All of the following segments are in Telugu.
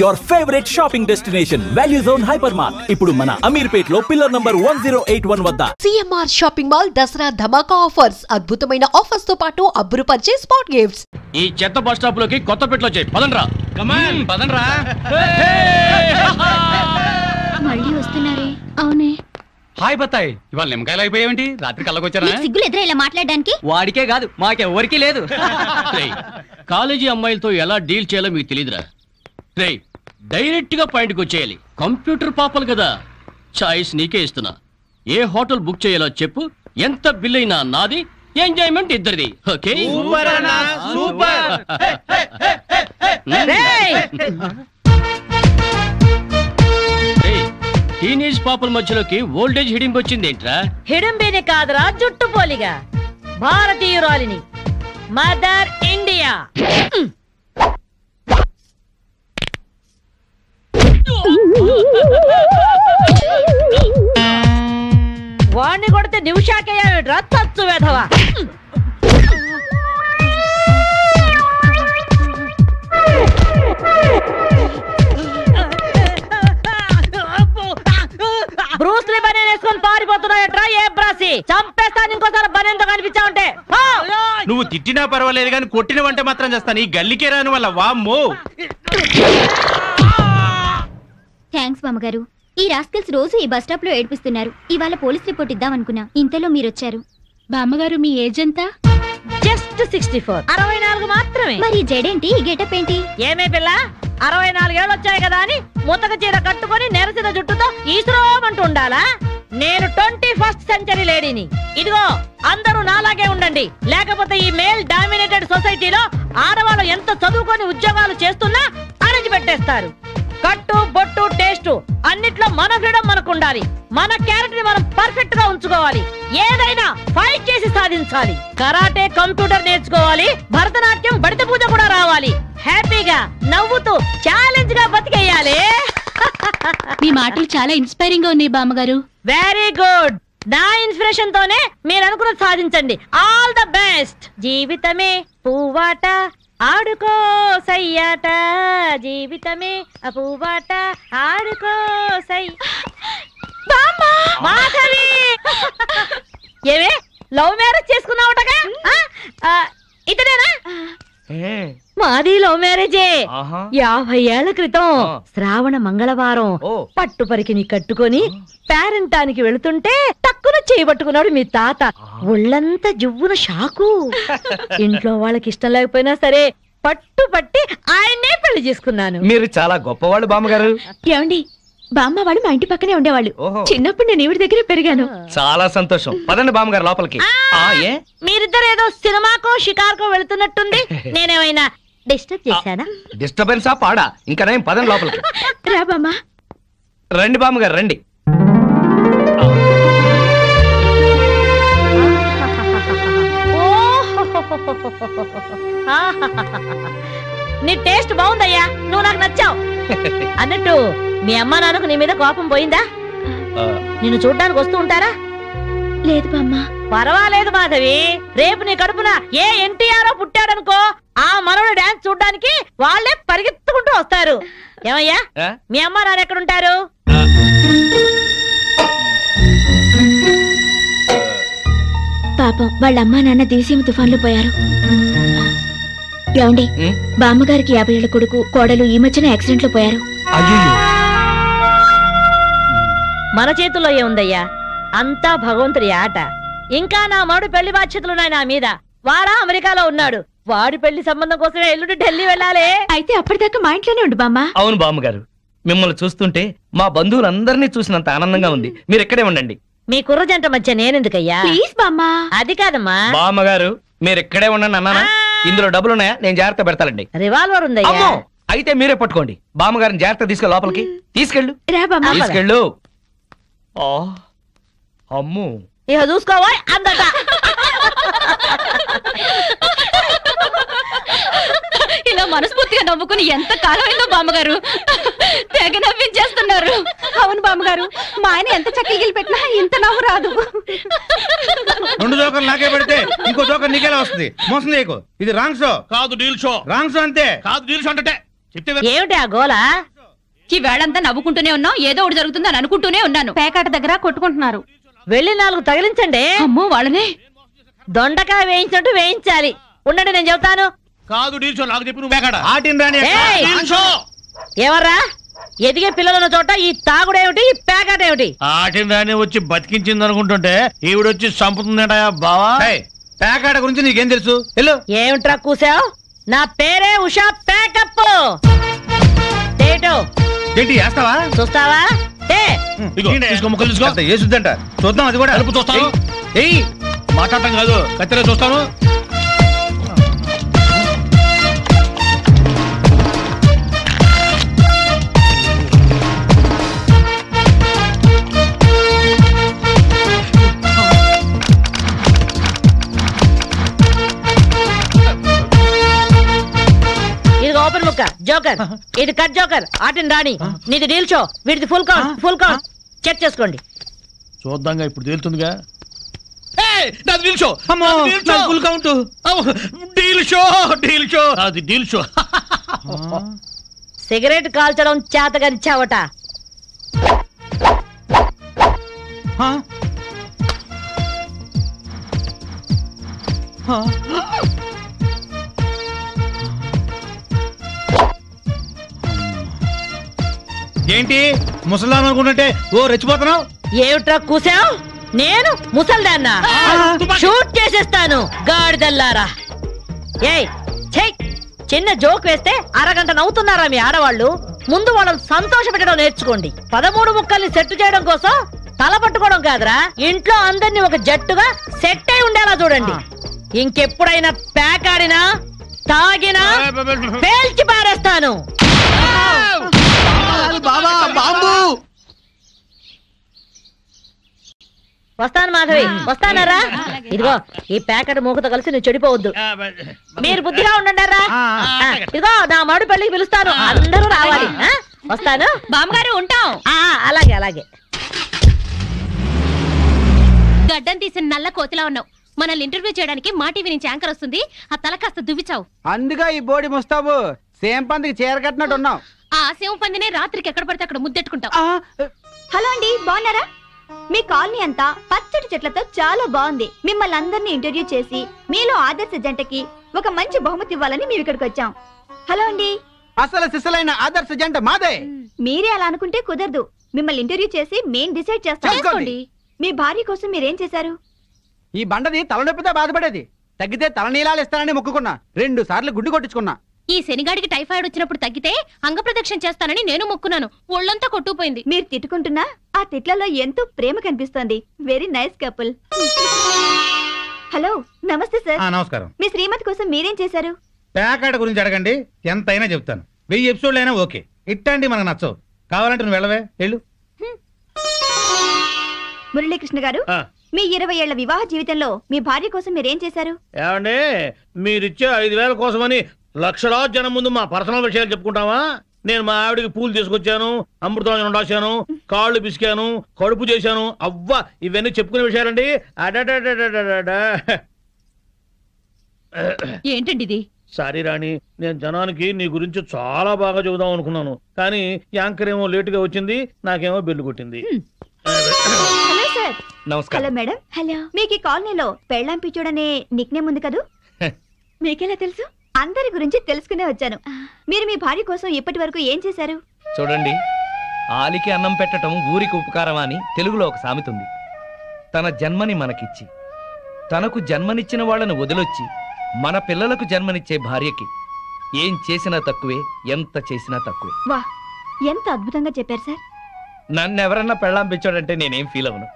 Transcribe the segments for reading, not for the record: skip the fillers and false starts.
your favorite shopping destination, Value Zone Hypermart. ఇప్పుడు మన అమీర్పేట్ లో పిల్లర్ నంబర్ 1081 వద్ద CMR షాపింగ్ మాల్ దసరా ధమాకా ఆఫర్స్. అద్భుతమైన ఆఫర్స్ తో పాటు అబ్బురుపరిచే స్పాట్ గిఫ్ట్స్. ఈ చెత్త బస్ స్టాప్ లోకి కొత్తపేటలో చేయి. పదండ్రా. కమాన్ పదండ్రా. మళ్ళీ వస్తున్నారే? అవునే. హాయ్ బత్తాయి, ఇవాళ నిమ్మకాయలు అయిపోయావేంటి? రాత్రి కళ్ళకొచ్చారా? సిగ్గులు ఎదురా ఇలా మాట్లాడడానికి? వాడికే కాదు మాకెవ్వరికీ లేదు. కాలేజీ అమ్మాయిలతో ఎలా డీల్ చేయాలో మీకు తెలియదురా. రేయ్, డైరెక్ట్ గా పాయింట్కి వచ్చేయాలి. కంప్యూటర్ పాపలు కదా, చాయిస్ నీకే ఇస్తున్నా. ఏ హోటల్ బుక్ చేయాలో చెప్పు, ఎంత బిల్ అయినా నాది, ఎంజాయ్మెంట్ ఇద్దరిది. ఓకే? టీనేజ్ పాపల మధ్యలోకి ఓల్డేజ్ హిడింపు వచ్చింది ఏంట్రా? హిడింబేనే కాదురా, జుట్టు పోలిగా భారతీయురాలిని, మదర్ ఇండియా. వాణ్ణి కొడితే నిమిషాకేయా తచ్చు వెధవా. బ్రూస్లీ బనేన్ వేసుకొని పారిపోతున్నాయట్రా. ఏ బ్రాసి చంపేస్తాను ఇంకోసారి బనేన్తో కనిపించావంటే. నువ్వు తిట్టినా పర్వాలేదు కానీ కొట్టినవంటే మాత్రం చేస్తాను. ఈ గల్లికే రాని వల్ల వామ్మో. థ్యాంక్స్ బామ్మగారు. ఈ రాస్కల్స్ రోజు ఈ బస్ స్టాప్ లో ఏడిపిస్తున్నారు. ఇవాళ పోలీస్ రిపోర్ట్ ఇద్దామనుకున్నా, ఇంతలో మీరొచ్చారు. బామ్మగారు మీ ఏజ్ ఎంత? జస్ట్ 64. 64 మాత్రమే. మరి జడేంటి, గెటప్ ఏంటి? ఏమే పిల్ల, 64 ఏళ్ళు వచ్చాయి కదా అని ముతక చీర కట్టుకొని నెరసిన జుట్టుతో ఈశ్వరమంటూ ఉండాలా? నేను 21st సెంచరీ లేడీని. ఇదిగో అందరూ నాలాగే ఉండండి, లేకపోతే ఈ మేల్ డామినేటెడ్ సొసైటీలో ఆడవాళ్ళు ఎంత చదువుకొని ఉద్యోగాలు చేస్తున్నా అణచి పెట్టేస్తారు. కట్టు బొట్టు టేస్ట్ అన్నిట్లో మన ఫ్రీడమ్ మనకు ఉండాలి. మన క్యారెక్టర్ ని మనం పర్ఫెక్ట్ గా ఉంచుకోవాలి. ఏదైనా ఫైట్ చేసి సాధించాలి. కరాటే, కంప్యూటర్ నేర్చుకోవాలి. భరతనాట్యం, బడిత పూజ కూడా రావాలి. హ్యాపీగా నవ్వుతూ ఛాలెంజ్ గా బతికేయాలి. మీ మాటలు చాలా ఇన్స్పైరింగ్ గా ఉన్నాయి బామ్మగారు. Very good. నా ఇన్స్పిరేషన్ తోనే మీరు అనుకున్నది సాధించండి. All the best. జీవితమే పువ్వాట, ఆడుకో సయ్యాట, జీవితమే పువ్వాట, ఆడుకో సై. మాధవి, ఏవే లవ్ మ్యారేజ్ చేసుకున్నావుటగా? ఇతనేనా? మాది లవ్ మ్యారేజే. 50 ఏళ్ల క్రితం శ్రావణ మంగళవారం పట్టు పరికిని కట్టుకొని పేరంటానికి వెళుతుంటే టక్కున చేయబట్టుకున్నాడు మీ తాత. ఒళ్ళంతా జువ్వున షాకు. ఇంట్లో వాళ్ళకి ఇష్టం లేకపోయినా సరే పట్టు పట్టి ఆయన్నే పెళ్లి చేసుకున్నాను. మీరు చాలా గొప్పవాళ్ళు బామ్మగారు. ఏమండి, బామ్మ వాళ్ళు మా ఇంటి పక్కనే ఉండేవాళ్ళు. చిన్నప్పుడు నేను ఈవిడ దగ్గర పెరిగాను. చాలా సంతోషం. పదండి బామ్మగారు లోపలికి. మీరిద్దరు ఏదో సినిమాకో షికార్కో వెళుతున్నట్టుంది. నేనేమైనా డిస్టర్బ్ చేశానా? డిస్టర్బెన్సా పాడా? ఇంకా నేను పదండి లోపలికి. రా బామ్మ. రండి బామ్మగారు రండి. నీ టేస్ట్ బాగుందయ్యా, నువ్వు నాకు నచ్చావు. అన్నట్టు మీ అమ్మా నాన్నకు నీ మీద కోపం పోయిందా? నిన్ను చూడ్డానికి వస్తూ ఉంటారా? లేదు బామ్మ. పర్వాలేదు మాధవి, రేపు నీ కడుపున ఏ ఎన్టీఆర్ పుట్టాడనుకో, ఆ మనవడు డాన్స్ చూడ్డానికి వాళ్ళే పరిగెత్తుకుంటూ వస్తారు. ఏమయ్యా, మీ అమ్మా నాన్న ఎక్కడుంటారు? పాపం వాళ్ళ అమ్మా నాన్న దివిసీమ తుఫాన్లో పోయారు. ఏమండి, బామ్మగారికి 50 ఏళ్ల కొడుకు కోడలు ఈ మధ్యన యాక్సిడెంట్ లో పోయారు. మన చేతుల్లో ఏముందయ్యా, అంతా భగవంతుడి ఆట. ఇంకా నా మడు పెళ్లి బాధ్యతలున్నాయి నా మీద. వాడా అమెరికాలో ఉన్నాడు. వాడి పెళ్లి సంబంధం కోసమే ఎల్లుండి ఢిల్లీ వెళ్ళాలి. అయితే అప్పటిదాకా మా ఇంట్లోనే ఉండు బామ్మ. అవును బామ్మగారు, మిమ్మల్ని చూస్తుంటే మా బంధువులందరినీ చూసినంత ఆనందంగా ఉంది. మీరు ఇక్కడే ఉండండి. మీ కుర్ర జంట మధ్య నేనెందుకయ్యా? ప్లీజ్ బామ్మ. అది కాదమ్మా. బామ్మగారు మీరు ఇక్కడే ఉండండి అన్నానా? ఇందులో డబ్బులున్నాయా? నేను జాగ్రత్త పెడతానండి. రివాల్వర్ ఉందయ్యా. అయితే మీరే పట్టుకోండి. బామ్మగారిని జాగ్రత్త తీసుకెళ్ళి లోపలికి తీసుకెళ్ళు. తీసుకెళ్ళు. అమ్ము, ఇక చూసుకోవా అందట. ఇలా మనస్ఫూర్తిగా నవ్వుకుని ఎంత కాలమైందో బామ్మగారు. తెగ నవ్వించేస్తున్నారు. అవును బామ్మగారు, మా ఆయన ఎంత చక్కగిలి పెట్టినా ఇంత నవ్వు రాదు. 2 జోకర్లు నాకే పెడితే ఇంకో జోకర్ నీకేలా వస్తుంది? మోసం చేయకు. ఇది రాంగ్ షో కాదు, డీల్ షో. రాంగ్ షో అంతే కాదు, డీల్ షో అంటే ఏమిటి ఆ గోల? ఈ వేళంతా నవ్వుకుంటూనే ఉన్నాం, ఏదో ఒకటి జరుగుతుందని అనుకుంటూనే ఉన్నాను. పేకాట దగ్గర కొట్టుకుంటున్నారు. వెళ్ళి 4 తగిలించండి. అమ్మో వాళ్ళనే దొండకాయ వేయించినట్టు వేయించాలి. ఉండండి, నేను చెబుతాను. కాదు డీల్ షో నాకు చెప్పి నువ్వు బేకాడ ఏయ్! ఎవర్రా ఎదిగే పిల్లల చోట ఈ తాగుడేమిటి, ఈ పేకాట ఏమిటి? ఆటిన రాని వచ్చి బతికించింది అనుకుంటుంటే ఈవిడొచ్చి చంపుతుందట బావా. పేకాట గురించి నీకేం తెలుసు? వెళ్ళు. ఏమిట్రా కూసావు? నా పేరే ఉషా పేకప్. ఏంటి వేస్తావా? చూస్తావా? తీసుకో ముక్కలు తీసుకో. వేసుద్దంట చూద్దాం, అది కూడా అలుపు చూస్తాను. మాట్లాడటం కాదు, కత్తిలో చూస్తాను. ఓపెన్ ముక్క జోకర్, ఇది కట్ జోకర్. ఆటిన్ రాణి, నీది డీల్ షో, వీడిది full count. Full count check చేసుకోండి. చూద్దాంగా, ఇప్పుడు తేలుతుందిగా. సిగరెట్ కాల్చడం చేతగరిచావట. ఏంటి ముసలాం అనుకుంటుంటే ఓ రెచ్చిపోతున్నావు? ఏమిట్రా కూసావు? నేను ముసల్దాన్నా? షూట్ చేసేస్తాను గాడిదల్లారా. ఏయ్ చెయ్, చిన్న జోక్ వేస్తే అరగంట నవ్వుతున్నారా మీ ఆడవాళ్ళు? ముందు వాళ్ళని సంతోష పెట్టడం నేర్చుకోండి. 13 ముక్కల్ని సెట్ చేయడం కోసం తల పట్టుకోవడం కాదురా, ఇంట్లో అందరినీ ఒక జట్టుగా సెట్ అయి ఉండేలా చూడండి. ఇంకెప్పుడైనా పేకాడినా తాగినా పేల్చి పారేస్తాను. వస్తాను మాధవి, వస్తానరా? ఇదిగో ఈ ప్యాకెట్ మూకతో కలిసి నువ్వు చెడిపోవద్దు. మీరు బుద్ధిగా ఉండండిరా. ఇదిగో నా మామిడి పెళ్లికి పిలుస్తాను, అందరూ రావాలి. వస్తాను బామ్మగారు, ఉంటాం. అలాగే అలాగే. గడ్డం తీసిన నల్ల కోతిలా ఉన్నావు. మనల్ని ఇంటర్వ్యూ చేయడానికి మా టీవీ నుంచి యాంకర్ వస్తుంది, ఆ తల కాస్త దువ్విచావు. అందుగా ఈ బోడి ముస్తాబు సేమ్ పందికి చీర కట్టినట్టు ఉన్నావు. ఆ సేవ పందినే రాత్రికి ఎక్కడ పడితే అక్కడ ముద్దెట్టుకుంటావు. హలో అండి, బాగున్నారా? మీ కాలనీ అంతా పచ్చడి చెట్లతో చాలా బాగుంది. మిమ్మల్ని అందరినీ ఇంటర్వ్యూ చేసి మీలో ఆదర్శ జంటకి ఒక మంచి బహుమతి ఇవ్వాలని మేము ఇక్కడికి వచ్చాం. హలో అండి. అసలు సిసలైన ఆదర్శ జంట మాదే. మీరే అలా అనుకుంటే కుదరదు. మిమ్మల్ని ఇంటర్వ్యూ చేసి మేం డిసైడ్ చేస్తాం. మీ భార్య కోసం మీరేం చేశారు? ఈ బండది తలనొప్పితో బాధపడేది. తగ్గితే తలనీలాలు ఇస్తానని మొక్కుకున్నా. 2 సార్లు గుడ్డు కొట్టించుకున్నా. ఈ శనిగాడికి టైఫాయిడ్ వచ్చినప్పుడు తగ్గితే అంగప్రదక్షిణ చేస్తానని నేను మొక్కున్నాను. ఒళ్ళంతా కొట్టుకుపోయింది. మీరు తిట్టుకుంటున్నా ఆ తిట్లలో ఎంతో ప్రేమ కనిపిస్తోంది. Very nice couple. హలో, నమస్తే సార్. నమస్కారం. మీ శ్రీమతి కోసం మీరేం చేశారు? పేకాట గురించి అడగండి, ఎంతైనా చెప్తాను. 1000 ఎపిసోడ్లు అయినా ఓకే. ఇట్టండి మనకు నచ్చవు. కావాలంటే నువ్వు వెళ్ళవే, వెళ్ళు. మురళీకృష్ణ గారు, మీ 20 ఏళ్ల వివాహ జీవితంలో మీ భార్య కోసం మీరేం చేశారు? ఏమండి, మీరిచ్చే 5000 కోసమని లక్షలాది జనం ముందు మా పర్సనల్ విషయాలు చెప్పుకుంటావా? నేను మా ఆవిడికి పూలు తీసుకొచ్చాను, అమృతం రాశాను, కాళ్ళు పిసికాను, కడుపు చేశాను. అవ్వా, ఇవన్నీ చెప్పుకునే విషయాలండి. ఏంటండి ఇది? సారీ రాణి, నేను జనానికి నీ గురించి చాలా బాగా చెబుదాం అనుకున్నాను, కానీ యాంకర్ ఏమో లేటుగా వచ్చింది, నాకేమో బెల్లు కొట్టింది. Hello sir. నమస్కారం. Hello madam. హలో. మీకు ఈ కాలనీలో పెళ్ళాం పిచ్చోడనే నిక్నేమ్ ఉంది కదూ? మీకెలా తెలుసు? అందరి గురించి తెలుసుకునే వచ్చాను. మీరు మీ భార్య కోసం ఇప్పటి వరకు ఏం చేశారు? చూడండి, ఆలికి అన్నం పెట్టడం ఊరికి ఉపకారం అని తెలుగులో ఒక సామెత ఉంది. తన జన్మని మనకిచ్చి తనకు జన్మనిచ్చిన వాళ్ళను వదిలొచ్చి మన పిల్లలకు జన్మనిచ్చే భార్యకి ఏం చేసినా తక్కువే, ఎంత చేసినా తక్కువే. వా, ఎంత అద్భుతంగా చెప్పారు సార్. నన్నెవరన్నా పెళ్ళాం పిచ్చోడంటే నేనేం ఫీల్ అవను.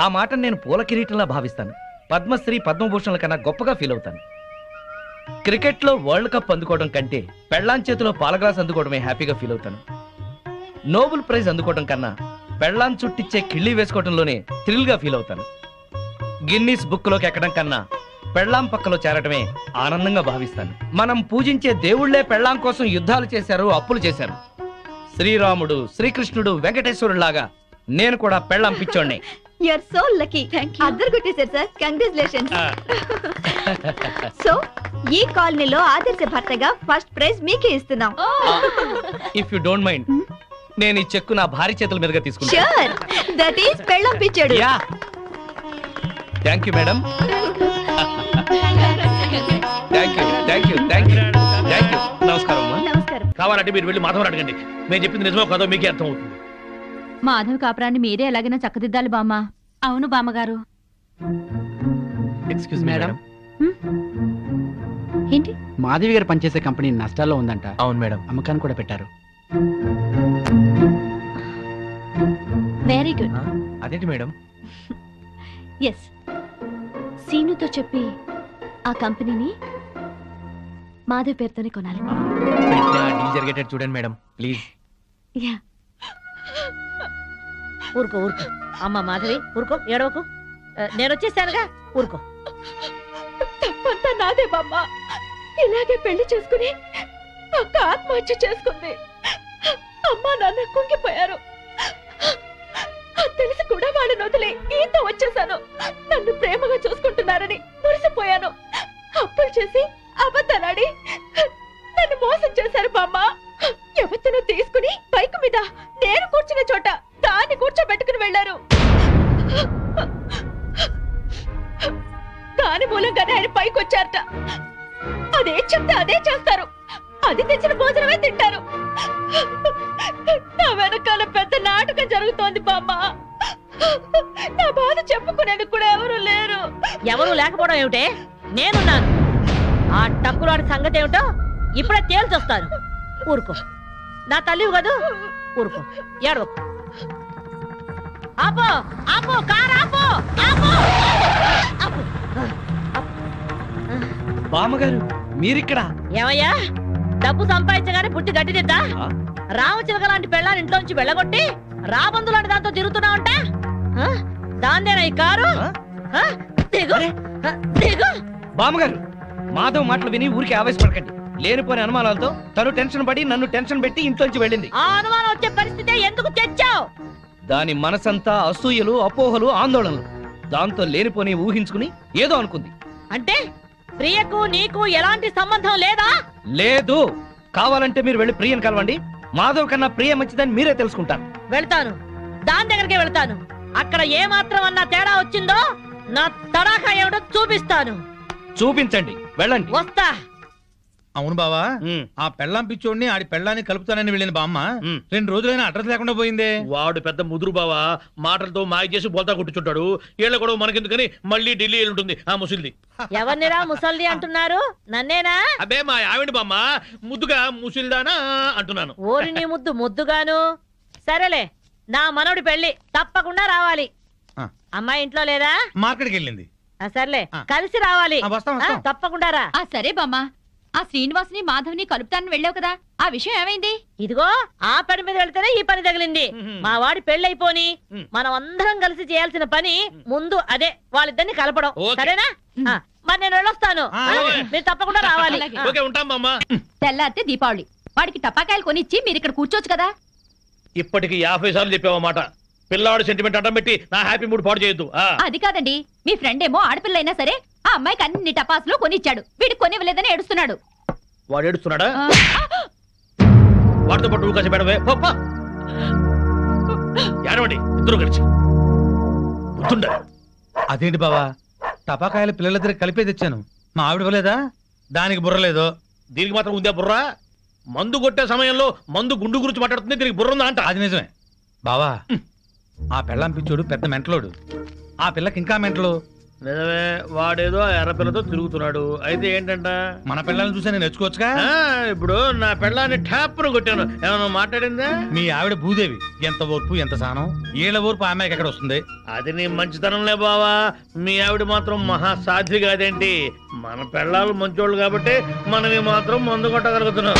ఆ మాట నేను పూల కిరీటంలా భావిస్తాను. పద్మశ్రీ పద్మభూషణల కన్నా గొప్పగా ఫీల్ అవుతాను. క్రికెట్లో వరల్డ్ కప్ అందుకోవడం కంటే పెళ్ళాం చేతిలో పాల గ్లాస్ అందుకోవడమే హ్యాపీగా ఫీల్ అవుతాను. నోబెల్ ప్రైజ్ అందుకోవడం కన్నా పెళ్ళాం చుట్టిచ్చే కిళ్ళి వేసుకోవడంలోనే థ్రిల్గా ఫీల్ అవుతాను. గిన్నీస్ బుక్లోకి ఎక్కడం కన్నా పెళ్ళాం పక్కలో చేరటమే ఆనందంగా భావిస్తాను. మనం పూజించే దేవుళ్లే పెళ్ళాం కోసం యుద్ధాలు చేశారు, అప్పులు చేశారు. శ్రీరాముడు, శ్రీకృష్ణుడు, వెంకటేశ్వరులాగా నేను కూడా పెళ్ళాం పిచ్చోడ్నే. You are so lucky. అద్దరు కొట్టేశారు సార్, కంగ్రాచులేషన్స్. సో ఈ కాలనీలో ఆదర్శ భర్తగా ఫస్ట్ ప్రైజ్ మీకే ఇస్తున్నాం. ఇఫ్ యు డోంట్ మైండ్, నేను ఈ చెక్కు నా భార్య చేతుల మీదుగా తీసుకుంటా. షూర్, దట్ ఈస్ పెళ్ళం పిచ్చాడు. Yeah, thank you madam. Thank you. నమస్కారం అమ్మా. నమస్కారం. కావాలంటే మీరు వెళ్ళి మాధవని అడగండి. నేను చెప్పింది నిజమో కాదో మీకే అర్థం అవుతుంది. మాధవ్ కాపురాన్ని మీరే ఎలాగైనా చక్కదిద్దాలి బామ్మ. అవును బామ్మగారు. Excuse madam. ఏంటి? మాధవి గారు పనిచేసే కంపెనీ నష్టాల్లో ఉందంట. అవును మేడం. అమ్మకాన్ని కూడా పెట్టారు. Very good. అదేంటి మేడం? ఎస్, సీనుతో చెప్పి ఆ కంపెనీని మాధవ్ పేరుతోనే కొనాలి. డీల్ జరిగేటట్టు చూడండి మేడం, ప్లీజ్. యా. ఊరుకో ఊరుకో అమ్మ మాధవి, ఊరుకో, ఏడవకు. నేను వచ్చేసానుగా, ఊరుకో. తప్పంతా నాదే బామ్మ. ఇలాగే పెళ్లి చేసుకుని అక్క ఆత్మహత్య చేసుకుంది. అమ్మా నాన్న కుంగిపోయారు. తెలిసి కూడా వాళ్ళని వదిలి ఈతో వచ్చేసాను. నన్ను ప్రేమగా చూసుకుంటున్నారని మురిసిపోయాను. అప్పులు చేసి అబద్ధాలాడి నన్ను మోసం చేశారు బామ్మ. ఎవరినో తీసుకుని బైక్ మీద నేను కూర్చున్న చోట దాన్ని కూర్చోబెట్టుకుని వెళ్లారు. దాని మూలంగానే ఆయన పైకి వచ్చారట. అదే చెప్తే అదే చేస్తారు. అది తెచ్చిన భోజనమే తింటారు. నా వెనకాల పెద్ద నాటకం జరుగుతోంది బామ్మ. నా బాధ చెప్పుకునేందుకు కూడా ఎవరు లేరు. ఎవరు లేకపోవడం ఏమిటే? నేనున్నాను. ఆ టక్కులాడి సంగతి ఏమిటో ఇప్పుడే తేల్చొస్తాను. ఊరుకో, నా తల్లివి కదూ, ఊరుకో, ఏడవకు. ఆపో ఆపో, కారు ఆపో, ఆపో. బామ్మగారు మీరిక్కడ? ఏమయ్యా, డబ్బు సంపాదించగానే పుట్టి గడ్డిదిద్దా? రామచిలక లాంటి పెళ్ళాన్ని ఇంట్లోంచి వెళ్ళగొట్టి రాబందు లాంటి దాంతో తిరుగుతున్నావంట. దాందేనా ఈ కారు? దిగు, దిగు. బామ్మగారు, మాధవ్ మాటలు విని ఊరికి ఆవేశపడకండి. లేనిపోని అనుమానాలతో తను టెన్షన్ పడి నన్ను టెన్షన్ పెట్టి ఇంట్లోంచి వెళ్ళింది. ఆ అనుమానం వచ్చే పరిస్థితి ఎందుకు తెచ్చావు? దాని మనసంతా అసూయలు, అపోహలు, ఆందోళనలు. దాంతో లేనిపోని ఊహించుకుని ఏదో అనుకుంది. అంటే ప్రియకు నీకు ఎలాంటి సంబంధం లేదా? లేదు. కావాలంటే మీరు వెళ్ళి ప్రియని కలవండి. మాధవ్ కన్నా ప్రియ మంచిదని మీరే తెలుసుకుంటారు. వెళ్తాను, దాని దగ్గరికే వెళ్తాను. అక్కడ ఏ మాత్రం అన్నా తేడా వచ్చిందో నా తడాఖా ఏమిటో చూపిస్తాను. చూపించండి, వెళ్ళండి. వస్తా. అవును బావా, ఆ పెళ్ళాం పిచ్చోడిని ఆడి పెళ్ళాన్ని కలుపుతానని వెళ్ళింది బామ్మ 2 రోజులైనా అడ్రస్ లేకుండా పోయిందే. వాడు పెద్ద ముదురు బావా, మాటలతో మాయ చేసి బోల్తా కొట్టుచుంటాడు. ఏళ్ళ గొడవ మనకెందుకని మళ్ళీ ఢిల్లీ ఉంటుంది ఆ ముసిల్ది. ఎవరినిరా ముసల్ది అంటున్నారు? నన్నేనా? అబ్బే మా ఆవిడ బామ్మ, ముద్దుగా ముసిల్దానా అంటున్నాను. ఓరి నీ ముద్దు ముద్దుగాను. సరేలే, నా మనోడి పెళ్లి తప్పకుండా రావాలి. అమ్మాయి ఇంట్లో లేదా? మార్కెట్కి వెళ్ళింది. సర్లే, కలిసి రావాలి. తప్పకుండా రా. సరే బామ్మ. ఆ శ్రీనివాసుని మాధవ్ని కలుపుతానని వెళ్ళావు కదా, ఆ విషయం ఏమైంది? ఇదిగో ఆ పని మీద వెళ్తేనే ఈ పని తగిలింది. మా వాడి పెళ్ళైపోని మనం అందరం కలిసి చేయాల్సిన పని ముందు అదే, వాళ్ళిద్దరిని కలపడం. సరేనా? మరి నేను వెళ్ళొస్తాను. మీరు తప్పకుండా రావాలి. తెల్లారితే దీపావళి. వాడికి టపాకాయలు కొనిచ్చి మీరు ఇక్కడ కూర్చోవచ్చు కదా. ఇప్పటికి 50 సార్లు చెప్పావు మాట. పిల్లాడు సెంటిమెంట్ అడ్డం పెట్టి నా హ్యాపీ మూడ్ పాడు చేయొద్దు. అది కాదండి, మీ ఫ్రెండ్ ఏమో ఆడపిల్ల అయినా సరే ఆ అమ్మాయికి అన్ని టపాసులు కొనిచ్చాడు. వీడికి కొనివ్వలేదని ఏడుస్తున్నాడు. వాడు ఏడుస్తున్నాడా? వాడితో పాటు కాసి పెడవే. ఏడవండి ఇద్దరు కలిసి. అదేంటి బావా, టపాకాయలు పిల్లలిద్దరు కలిపే తెచ్చాను. మా ఆవిడ ఇవ్వలేదా? దానికి బుర్రలేదు. దీనికి మాత్రం ఉందే బుర్ర? మందు కొట్టే సమయంలో మందు గుండు గురించి మాట్లాడుతుంది, దీనికి బుర్ర ఉందా అంట. అది నిజమే బావా. ఆ పెళ్ళాం పిచ్చోడు పెద్ద మెంటలోడు. ఆ పిల్లకి ఇంకా మెంటలు. నిజమే, వాడేదో ఎర్ర పిల్లతో తిరుగుతున్నాడు. అయితే ఏంటంట? మన పిల్లల్ని చూసి నేను నేర్చుకోవచ్చుగా. ఇప్పుడు నా పిల్లాన్ని ఠాప్ను కొట్టాను, ఏమన్నా మాట్లాడిందా? మీ ఆవిడ భూదేవి, ఎంత ఓర్పు ఎంత సహనం. ఏళ్ళ ఓర్పు ఆ అమ్మాయికి ఎక్కడ వస్తుంది? అది నీ మంచితనంలే బావా. మీ ఆవిడ మాత్రం మహాసాధ్వి కాదేంటి? మన పిల్లలు మంచోళ్ళు కాబట్టి మనవి మాత్రం మందు కొట్టగలుగుతున్నాం.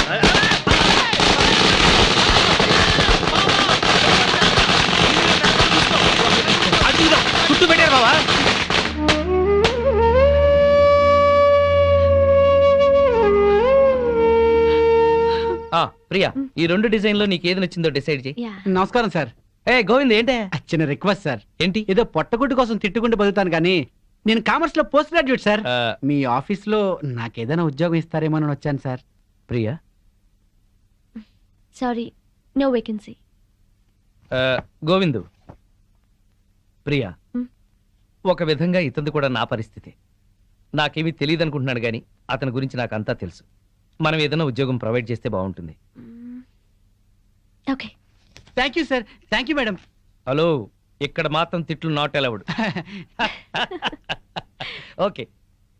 చుట్టూ పెట్టారు బావా. ప్రియా, ఈ 2 డిజైన్ లో నీకు ఏది నచ్చిందో డిసైడ్ చేయి. నమస్కారం సార్. గోవింద్ ఏంటే? చిన్న రిక్వెస్ట్ సార్. ఏంటి? ఏదో పొట్టగుడ్డు కోసం తిట్టుకుంటూ బతుకుతాను కానీ నేను కామర్స్ లో పోస్ట్ గ్రాడ్యుయేట్ సార్. మీ ఆఫీస్ లో నాకేదైనా ఉద్యోగం ఇస్తారేమో అని వచ్చాను sir. Priya, sorry, no vacancy. Govindu, Priya, ఒక విధంగా ఇతను కూడా నా పరిస్థితి. నాకేమీ తెలియదు అనుకుంటున్నాడు కానీ అతని గురించి నాకు అంతా తెలుసు. మనం ఏదైనా ఉద్యోగం ప్రొవైడ్ చేస్తే బాగుంటుంది. Okay, thank you sir. Thank you madam. Hello, ఇక్కడ మాత్రం తిట్లు నాట్ అలౌడ్. ఓకే,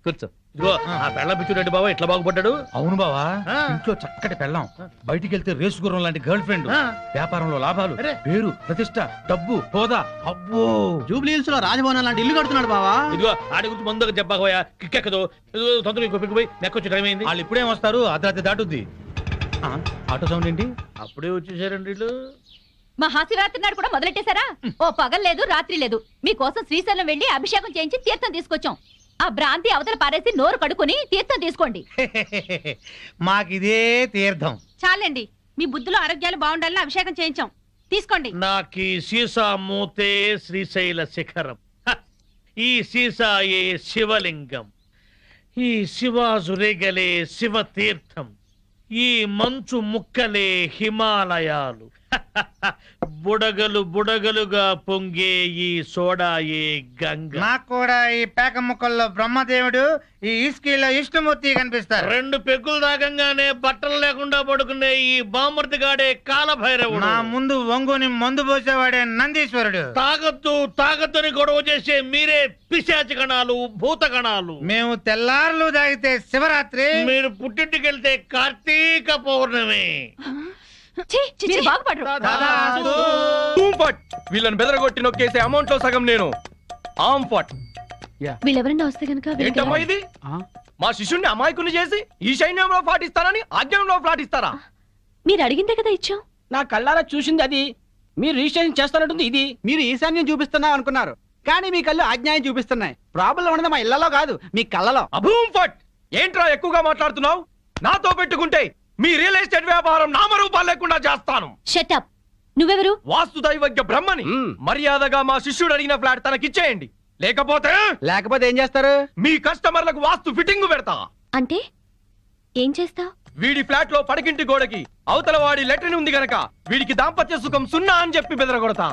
కూర్చో. ఇదిగో ఆ పెళ్ళం పిచ్చుడండి బాబా ఎట్లా బాగుపడ్డాడు. అవును బావా, ఇంట్లో చక్కటి పెళ్ళం, బయటికి వెళ్తే రేసు గుర్రం లాంటి గర్ల్ ఫ్రెండ్, వ్యాపారంలో లాభాలు, పేరు, ప్రతిష్ట, డబ్బు, హోదా. అబ్బో, జూబ్లీ హిల్స్ లో రాజభవనం లాంటి ఇల్లు కడుతున్నాడు బావా. ఇదిగో ఆడి గురించి ముందుగా చెప్పకపోయా కిక్కెక్కదు. తొందరగా ఇంకో పిక్కిపోయి నెక్కొచ్చి టైం అయింది. వాళ్ళు ఇప్పుడేం వస్తారు? అర్ధరాత్రి దాటుద్ది. ఆటో సౌండ్ ఏంటి? అప్పుడే వచ్చేసారండి వీళ్ళు. మహాశివరాత్రి నాడు కూడా మొదలెట్టేశారా? ఓ పగలు లేదు రాత్రి లేదు, మీకోసం శ్రీశైలం వెళ్లి అభిషేకం చేయించి తీర్థం తీసుకొచ్చాం. ఆ భ్రాంతి అవతల పారేసి నోరు కడుకుని తీర్థం తీసుకోండి. మాకిదే తీర్థం. చాలండి, మీ బుద్ధులు ఆరోగ్యాలు బాగుండాలని అభిషేకం చేయించాం. తీసుకోండి. నాకీ సీసా మూతే శ్రీశైల శిఖరం, ఈ సీసాయే శివలింగం, ఈ శివాజురేగలే శివ తీర్థం, ఈ మంచు ముక్కలే హిమాలయాలు, బుడగలు బుడగలుగా పొంగే ఈ సోడాయే గంగ. నాకు కూడా ఈ పేక ముక్కల్లో బ్రహ్మదేవుడు, ఈ ఇస్కీలో విష్ణుమూర్తి కనిపిస్తారు. 2 పెగ్గులు తాగంగానే బట్టలు లేకుండా పడుకునే ఈ బామర్తిగాడే కాలభైరవుడు. నా ముందు వంగుని మందు పోసేవాడే నందీశ్వరుడు. తాగొద్దు తాగొద్దని గొడవ చేసే మీరే పిశాచి గణాలు, భూత గణాలు. మేము తెల్లారులు తాగితే శివరాత్రి, మీరు పుట్టింటికెళ్తే కార్తీక పౌర్ణమి. మీరు బాగుపడరు. వీళ్ళని బెదరగొట్టి నొక్కేసే అమౌంట్ లో సగం నేను. వీళ్ళెవరన్నా వస్తే కనుక ఏంటమ్మా ఇది? మా శిష్యుణ్ణి అమాయకుని చేసి ఈ సైన్యంలో ఫ్లాట్ ఇస్తారని ఆజ్ఞంలో ఫ్లాట్ ఇస్తారా? మీరు అడిగిందే కదా ఇచ్చాం. నా కళ్ళారా చూసింది అది. మీరు రిజిస్ట్రేషన్ చేస్తానంటుంది ఇది. మీరు ఈశాన్యం చూపిస్తున్నాం అనుకున్నారు కానీ మీ కళ్ళు అజ్ఞాయం చూపిస్తున్నాయి. ప్రాబ్లం ఉన్నది మా ఇళ్లలో కాదు, మీ కళ్ళలో. అభూమ్ ఫట్! ఏంట్రా ఎక్కువగా మాట్లాడుతున్నావు? నాతో పెట్టుకుంటే మీ రియల్ ఎస్టేట్ వ్యాపారం నామరూపాలు లేకుండా చేస్తాను. Shut up. నువ్వెవరు? వాస్తు దైవజ్ఞ బ్రహ్మని. మర్యాదగా మా శిష్యుడు అడిగిన ఫ్లాట్ తనకిచ్చేయండి, లేకపోతే ఏం చేస్తారు? మీ కస్టమర్లకు వాస్తు ఫిట్టింగ్ పెడతా. అంటే ఏం చేస్తావ్? వీడి ఫ్లాట్ లో పడకింటి గోడకి అవతల వాడి లెట్రిన్ ఉంది గనక వీడికి దాంపత్య సుఖం 0 అని చెప్పి బెదరగొడతా.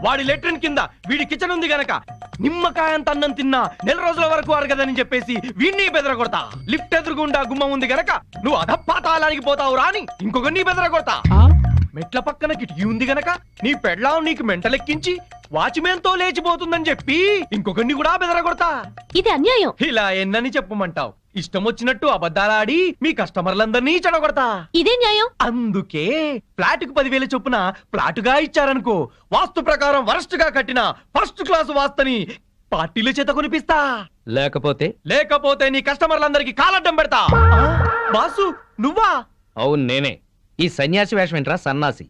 వాడి లెట్రిన్ కింద వీడి కిచెన్ ఉంది గనక నిమ్మకాయంత అన్నం తిన్నా 4 రోజుల వరకు అరగదని చెప్పేసి వీడిని బెదరగొడతా. లిఫ్ట్ ఎదురుగుండా గుమ్మం ఉంది గనక నువ్వు అధపాతాళానికి పోతావు రాని ఇంకొకరిని బెదరగొడతా. మెట్ల పక్కన కిటికీ ఉంది గనక నీ పెళ్ళాం నీకు మెంటలెక్కించి వాచ్మెన్ తో లేచిపోతుందని చెప్పి ఇంకొకరిని కూడా బెదరగొడతా. ఇది అన్యాయం. ఇలా ఎన్నని చెప్పమంటావు? ఇష్టం వచ్చినట్టు అబద్ధాలాడి మీ కస్టమర్లందరినీ చెడగొడతా. ఇదే న్యాయం. అందుకే ఫ్లాట్ కు 10,000 చొప్పున ఫ్లాటుగా ఇచ్చారనుకో, వాస్తు ప్రకారం వరస్ట్ గా కట్టిన ఫస్ట్ క్లాస్ వాస్తుని పార్టీల చేత కొనిపిస్తా. లేకపోతే నీ కస్టమర్లందరికి కాలడ్డం పెడతా. బాసు నువ్వా? అవును నేనే. ఈ సన్యాసి వేషం ఏంట్రా సన్నాసి?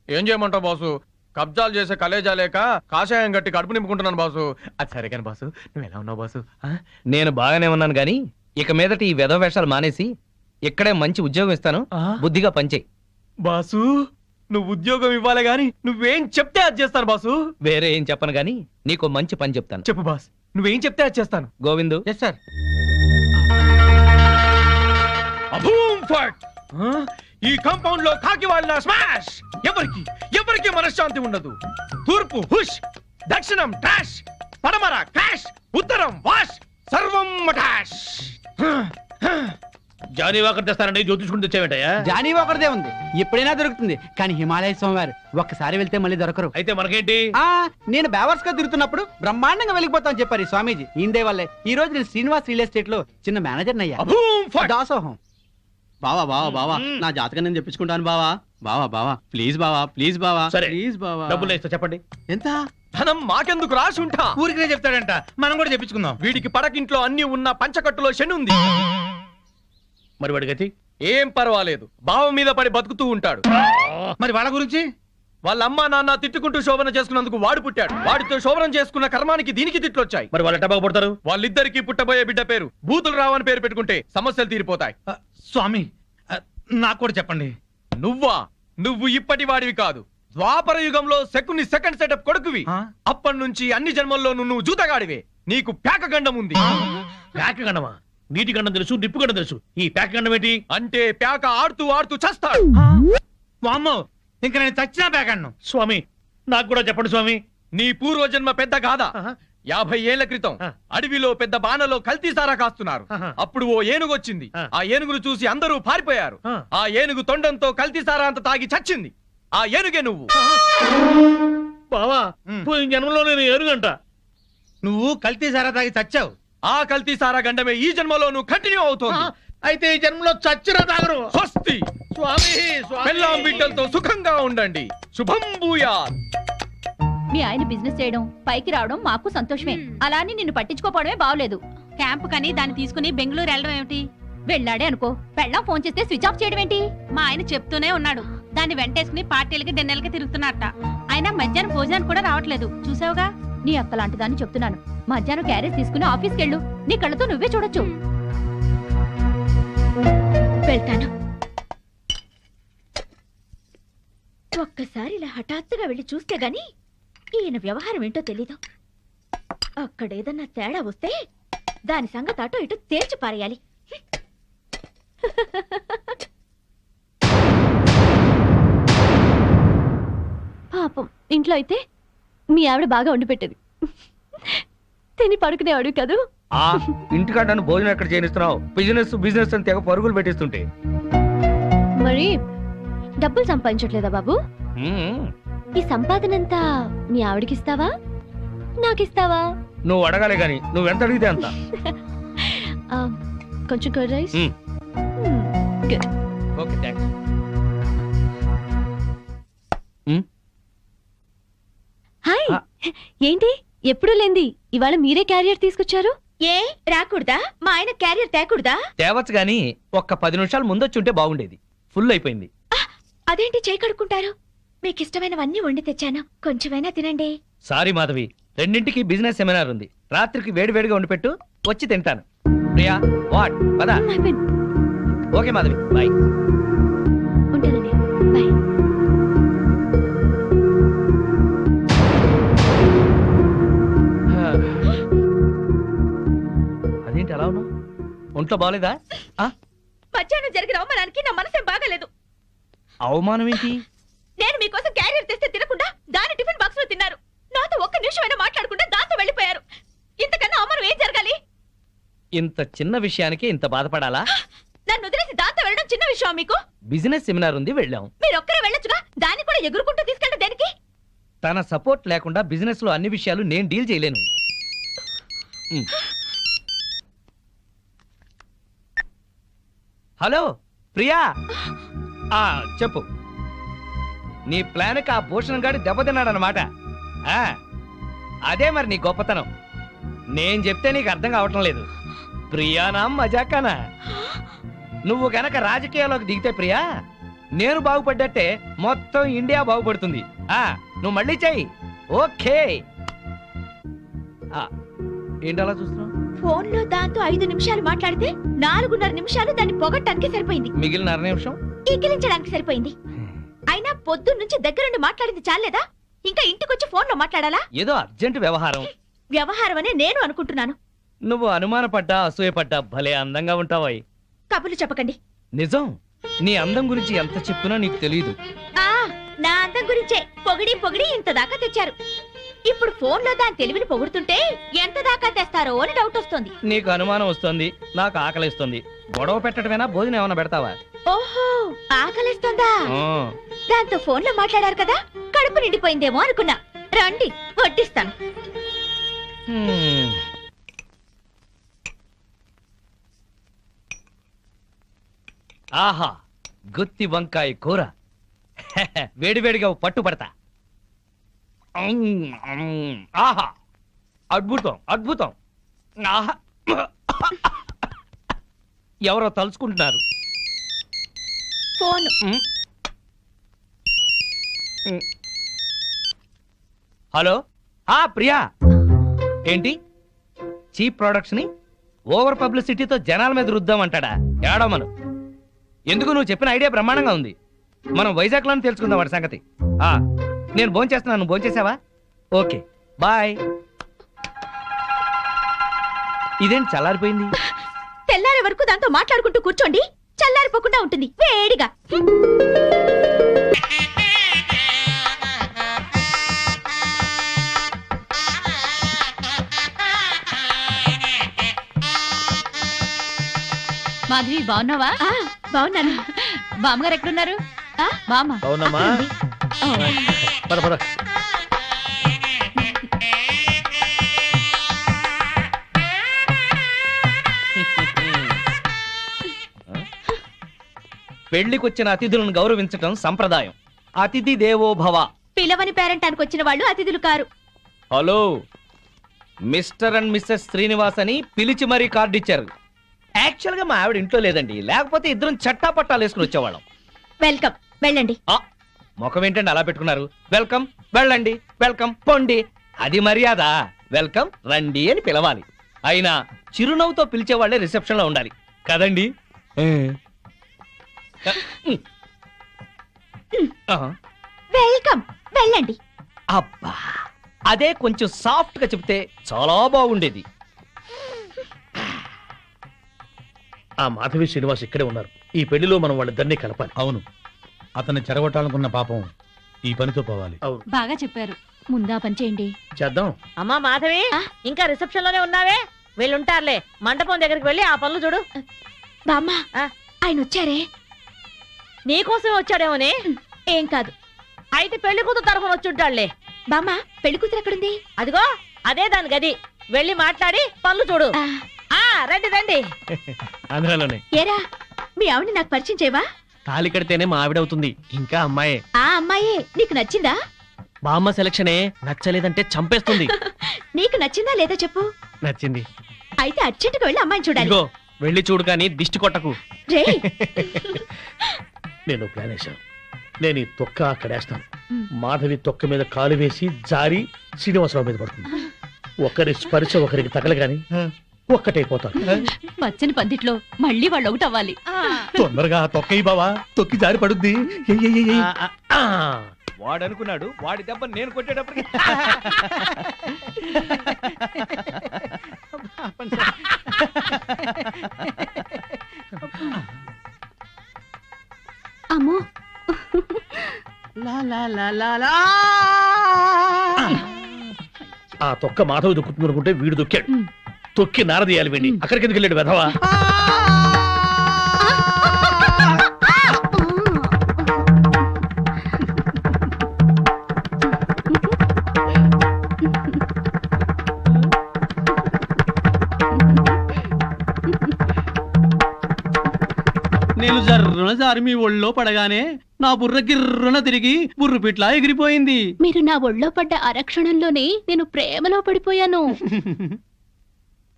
ఏం చేయమంటావు బాసు? కబ్జాలు చేసే కలేజా లేక కాషాయం గట్టి కడుపు నింపుకుంటున్నాను బాసు. అది సరే కానీ బాసు, నువ్వు ఎలా ఉన్నావు బాసు? నేను బాగానే ఉన్నాను గాని ఇక మీదట ఈ వెధవ వేషాలు మానేసి ఇక్కడే మంచి ఉద్యోగం ఇస్తాను, బుద్ధిగా పనిచేయి. బాసు నువ్వు ఉద్యోగం ఇవ్వాలి గాని నువ్వేం చెప్తే అది చేస్తాను బాసు. వేరే ఏం చెప్పను గాని నీకు మంచి పని చెప్తాను. చెప్పు బాస్, నువ్వేం చెప్తే అది చేస్తాను. గోవిందు. Yes sir. అభూమ్ ఫట్! ఈ కాంపౌండ్ లో కాకి వాళ్ళ స్మాష్. ఎవరికి మనశ్శాంతి ఉండదు. తూర్పు హుష్, దక్షిణం ట్రాష్, పడమర క్రాష్, ఉత్తరం వాష్, సర్వం మటాష్. జానీ వాకర్ తెస్తానండి, జ్యోతిష్కుని తెచ్చావేంటయ్యా? జానీ వాకర్దే ఉంది, ఎప్పుడైనా దొరుకుతుంది. కానీ హిమాలయ స్వామివారు ఒక్కసారి వెళ్తే మళ్ళీ దొరకరు. అయితే మనకేంటి? నేను బేవర్స్ గా తిరుగుతున్నప్పుడు బ్రహ్మాండంగా వెళ్ళిపోతాను చెప్పారు ఈ స్వామీజీ. ఈందే వల్లే ఈ రోజు నేను శ్రీనివాస్ రియల్ ఎస్టేట్ లో చిన్న మేనేజర్ అయ్యా. దాసోహం. బావా బావా బావా, నా జాతకం నేను చెప్పించుకుంటాను బావా. బావా బావా ప్లీజ్ బావా, ప్లీజ్ బావా, ప్లీజ్ బావా. డబ్బులు ఇస్తా, చెప్పండి ఎంత? ధనం మాకెందుకు రాసి ఉంటా? ఊరికే చెప్తాడంట, మనం కూడా చెప్పించుకుందాం. వీడికి పడకింట్లో అన్ని ఉన్న పంచకట్టులో శని ఉంది. మరి వాడి గతి? ఏం పర్వాలేదు, బావ మీద పడి బతుకుతూ ఉంటాడు. మరి వాళ్ళ గురించి? వాళ్ళ అమ్మా నాన్న తిట్టుకుంటూ శోభన చేసుకున్నందుకు వాడు పుట్టాడు. వాడితో శోభనం చేసుకున్న కర్మానికి దీనికి తిట్లొచ్చాయి. మరి వాళ్ళు ఎట్టా బాగుపడతారు? వాళ్ళిద్దరికి పుట్టబోయే బిడ్డ పేరు బూతులు రావని పేరు పెట్టుకుంటే సమస్యలు తీరిపోతాయి. స్వామి నాకు కూడా చెప్పండి. నువ్వు ఇప్పటి వాడివి కాదు, ద్వాపర యుగంలో శకుని సెకండ్ సెటప్ కొడుకువి. అప్పటి నుంచి అన్ని జన్మల్లో నువ్వు జూతగాడివే. నీకు పేకగండం ఉంది. పేకగండమా? నీటి గండం తెలుసు, నిప్పు గండం తెలుసు. ఈ పేకగండం ఏంటి? అంటే పేక ఆడుతూ ఆడుతూ చస్తాడు. వామ్మో, ఇంక నేను చచ్చినా పేకగండం. స్వామి నాకు కూడా చెప్పండి స్వామి. నీ పూర్వజన్మ పెద్ద గాథ. 50 ఏళ్ల క్రితం అడవిలో పెద్ద బాణలో కల్తీ సారా కాస్తున్నారు. అప్పుడు ఓ ఏనుగు వచ్చింది. ఆ ఏనుగును చూసి అందరూ పారిపోయారు. ఆ ఏనుగు తొండంతో కల్తీ సారా అంత తాగి చచ్చింది. ఆ ఏనుగే నువ్వు. బావా, పోయిన జన్మలో నేను ఏనుగంట. నువ్వు కల్తీ సారా తాగి చచ్చావు. ఆ కల్తీ సారా గండమే ఈ జన్మలో నువ్వు కంటిన్యూ అవుతోంది. అయితే ఈ జన్మలో చచ్చిరా తాగరు. స్వస్తి. స్వామి, పెళ్ళాం బిడ్డలతో సుఖంగా ఉండండి. శుభం భూయాత్. మీ ఆయన బిజినెస్ చేయడం, పైకి రావడం మాకు సంతోషమే. అలా అని నిన్ను పట్టించుకోపోవడమే బాగలేదు. క్యాంప్ కని దాన్ని తీసుకుని బెంగళూరు వెళ్ళడం ఏమిటి? వెళ్ళాడే అనుకో, పెళ్ళాం ఫోన్ చేస్తే స్విచ్ ఆఫ్ చేయడం ఏంటి? మా ఆయన చెప్తూనే ఉన్నాడు. దాన్ని వెంటేసుకుని పార్టీలకి డిన్నర్లకి తిరుగుతున్నట్ట. ఆయన మధ్యాహ్నం భోజనానికి కూడా రావట్లేదు. చూసావుగా? నీ అక్క లాంటి దాన్ని చెప్తున్నాను. మధ్యాహ్నం క్యారేజ్ తీసుకుని ఆఫీస్కి వెళ్ళు. నీ కళ్ళతో నువ్వే చూడొచ్చు. వెళ్తాను. ఒక్కసారి ఇలా హఠాత్తుగా వెళ్ళి చూస్తే గాని ఈయన వ్యవహారం ఏంటో తెలీదు. అక్కడేదన్నా తేడా వస్తే దాని సంగతి అటో ఇటు తేల్చి పారేయాలి. పాపం ఇంట్లో అయితే మీ ఆవిడ బాగా వండి పెట్టేది. తిని పడుకునేవాడు కదూ. ఇంటికాడ నన్ను భోజనం ఎక్కడ చేయనిస్తున్నావు? బిజినెస్ బిజినెస్ అని తెగ పరుగులు పెట్టిస్తుంటే. మరి డబ్బులు సంపాదించట్లేదా బాబు? ఈ సంపాదనంతా మీ ఆవిడకిస్తావా, నాకిస్తావా? నువ్వు అడగాలి గాని నువ్వెంత అడిగితే అంత. కొంచెం curd rice. Okay, thanks. Hi, ఏంటి ఎప్పుడు లేంది ఇవాళ మీరే క్యారియర్ తీసుకొచ్చారు? ఏ రాకూడదా? మా ఆయన క్యారియర్ తేకూడదా? తేవచ్చు గాని ఒక్క 10 నిమిషాలు ముందొచ్చుంటే బాగుండేది. ఫుల్ అయిపోయింది. అదేంటి చేయి కడుక్కుంటారు? మీకు ఇష్టమైనవన్నీ వండి తెచ్చాను, కొంచెమైనా తినండి. సారీ మాధవి, 2ంటికి బిజినెస్ సెమినార్ ఉంది. రాత్రికి వేడివేడిగా వండి పెట్టు, వచ్చి తింటాను. ప్రియా, వాట్ పదా? Okay Madhavi, bye. ఉంటానండి, బాయ్. అదేంటి అలా ఉన్నావు? ఒంట్లో బాగలేదా? మధ్యాహ్నం జరిగిన అవమానానికి నా మనసేం బాగాలేదు. అవమానం ఏంటి? నేను మీకోసం క్యారియర్ తెస్తే తినకుండా దాని టిఫిన్ బాక్స్ లో తిన్నారు. నాతో ఒక్క నిమిషమైనా మాట్లాడకుండా దాంతో వెళ్ళిపోయారు. ఇంతకన్నా అవమానం ఏం జరగాలి? ఇంత చిన్న విషయానికి ఇంత బాధపడాలా? నన్ను వదిలేసి దాంతో వెళ్ళడం చిన్న విషయం మీకు? బిజినెస్ సెమినార్ ఉంది, వెళ్ళాం. మీరు ఒక్కరే వెళ్ళొచ్చుగా, దాన్ని కూడా ఎగురుకుంటూ తీసుకెళ్ళడం దేనికి? తన సపోర్ట్ లేకుండా బిజినెస్ లో అన్ని విషయాలు నేను డీల్ చేయలేను. హలో ప్రియా, చెప్పు. నీ ప్లాన్కి ఆ భూషణ్ గాడి దెబ్బతిన్నాడనమాట. అదే మరి నీ గొప్పతనం. నేను చెప్తే నీకు అర్థం కావటం లేదు. ప్రియానా మజాకానా? నువ్వు గనక రాజకీయాల్లోకి దిగితే ప్రియా, నేను బాగుపడ్డట్టే మొత్తం ఇండియా బాగుపడుతుంది. నువ్వు మళ్ళీ చెయ్యి. ఓకే. ఏంటి అలా చూస్తున్నావు? ఫోన్ లో దాంతో 5 నిమిషాలు మాట్లాడితే 4.5 నిమిషాలు దాన్ని పొగట్టడానికి సరిపోయింది. మిగిలిన 1/2 నిమిషం ఈకిలించడానికి సరిపోయింది. అయినా పొద్దున్న నుంచి దగ్గరుండి మాట్లాడింది చాలేదా? ఇంకా ఇంటికొచ్చి ఫోన్ లో మాట్లాడాలా? ఏదో అర్జెంట్ వ్యవహారం. వ్యవహారం అనే నేను అనుకుంటున్నాను. నువ్వు అనుమానపడ్డా అసూయపడ్డా భలే అందంగా ఉంటావాయి. కబుర్లు చెప్పకండి. నిజం, నీ అందం గురించి ఎంత చెప్పినా నీకు తెలియదు. నా అందం గురించే పొగిడి పొగిడి ఇంత దాకా తెచ్చారు. ఇప్పుడు ఫోన్ లో దాని తెలివిని పొగుడుతుంటే ఎంత దాకా తెస్తారో అని డౌట్ వస్తుంది. నీకు అనుమానం వస్తుంది, నాకు ఆకలిస్తుంది. గొడవ పెట్టడమేనా, భోజనం ఏమైనా పెడతావా? ఓహో, ఆకలిస్తుందా? దాంతో ఫోన్ లో మాట్లాడారు కదా, కడుపు నిండిపోయిందేమో అనుకున్నా. రండి వడ్డిస్తాను. ఆహా, గుత్తి వంకాయ కూర. వేడివేడిగా పట్టుపడతా. ఆహా, అద్భుతం అద్భుతం. ఆహా, ఎవరో తలుచుకుంటున్నారు. ఫోన్. హలో, ప్రియా. ఏంటి చీప్ ప్రొడక్ట్స్ ని ఓవర్ పబ్లిసిటీతో జనాల మీద రుద్దామంటాడా? ఏడమను. ఎందుకు, నువ్వు చెప్పిన ఐడియా బ్రహ్మాండంగా ఉంది. మనం వైజాగ్ లోనే తెలుసుకుందాం వాడి సంగతి. నేను భోంచేస్తున్నాను, నువ్వు భోంచేసావా? Okay bye. ఇదేంటి చల్లారిపోయింది? తెల్లారే వరకు దాంతో మాట్లాడుకుంటూ కూర్చోండి, చల్లారిపోకుండా ఉంటుంది వేడిగా. మాధవి బాగున్నావా? బాగున్నాను. బామ్మగారు ఎక్కడున్నారు? బామ్మ అవునమ్మా, పద పద. పెళ్లికొచ్చిన అతిథులను గౌరవించటం సంప్రదాయం. అతిథి దేవో భవ. పిలవని పేరెంటానికి వచ్చిన వాళ్ళు అతిథులు కారు. Hello, mister and missus Srinivas అని పిలిచి మరీ కార్డు ఇచ్చారు. యాక్చువల్ గా మా ఆవిడ ఇంట్లో లేదండి, లేకపోతే ఇద్దరం చట్టా పట్టాలు వేసుకుని వచ్చేవాళ్ళం. వెల్కమ్, వెళ్ళండి. ముఖం ఏంటండి అలా పెట్టుకున్నారు? వెల్కమ్, వెళ్ళండి, వెల్కమ్, పొండి. అది మర్యాద. వెల్కమ్, రండి అని పిలవాలి. అయినా చిరునవ్వుతో పిలిచేవాళ్లే రిసెప్షన్ లో ఉండాలి కదండి. వెల్కమ్, వెళ్ళండి. అబ్బా, అదే కొంచెం సాఫ్ట్ గా చెప్తే చాలా బాగుండేది. ఆ మాధవి శ్రీనివాస్ ఇక్కడే ఉన్నారు. ఈ పెళ్లిలో మనం వాళ్ళిద్దరినీ కలపాలి. అవును, అతన్ని చెరగొట్టాలనుకున్న పాపం ఈ పనితో పోవాలి. బాగా చెప్పారు. ముందా పని చేయండి. చేద్దాం. అమ్మా మాధవి, ఇంకా రిసెప్షన్ లోనే ఉన్నావే? వెళ్ళుంటారులే, మండపం దగ్గరికి వెళ్ళి ఆ పనులు చూడు. బామ్మ, ఆయన వచ్చారే? నీకోసమే వచ్చాడేమోనే. ఏం కాదు. అయితే పెళ్లి కూతురు తరఫున వచ్చుంటాడులే. బామ్మ, పెళ్లి కూతురు ఎక్కడుంది? అదిగో అదే దాని గది. వెళ్ళి మాట్లాడి పనులు చూడు. రండి రండి. అందులోనే. ఏరా, మీ ఆవిడ నాకు పరిచయం చేయవా? తాళి కడితేనే మా ఆవిడవుతుంది, ఇంకా అమ్మాయే. ఆ అమ్మాయే నీకు నచ్చిందా? బామ్మ సెలక్షనే నచ్చలేదంటే చంపేస్తుంది. నీకు నచ్చిందా లేదా చెప్పు. నచ్చింది. అయితే అర్జెంటుగా వెళ్ళి అమ్మాయిని చూడాలి. ఇదిగో వెళ్ళి చూడు, కానీ దిష్టి కొట్టకు. రే, నేను ప్లాన్ వేశాను. నేను ఈ తొక్క అక్కడేస్తాను. మాధవి తొక్క మీద కాలు వేసి జారి శ్రీనివాసరావు మీద పడుతుంది. ఒకరి స్పర్శ ఒకరికి తగలగాని ఒక్కటైపోతారు. పచ్చని పందిట్లో మళ్ళీ వాళ్ళు ఒకటి అవ్వాలి. తొందరగా తొక్కయి బావా, తొక్కి జారి పడుద్ది. వాడు అనుకున్నాడు, వాడి దెబ్బ నేను కొట్టేటప్పటికి అమ్మో, ఆ తొక్క మాధవి దొక్కుతుంది అనుకుంటే వీడు దొక్కాడు. తొక్కి నారదీయాలి వీడిని. అక్కడికి ఎందుకు వెళ్ళాడు వెధవా? నేను జర్రున జారి మీ ఒళ్ళో పడగానే నా బుర్ర గిర్రున తిరిగి బుర్రు పిట్లా ఎగిరిపోయింది. మీరు నా ఒళ్ళో పడ్డ అరక్షణంలోనే నేను ప్రేమలో పడిపోయాను.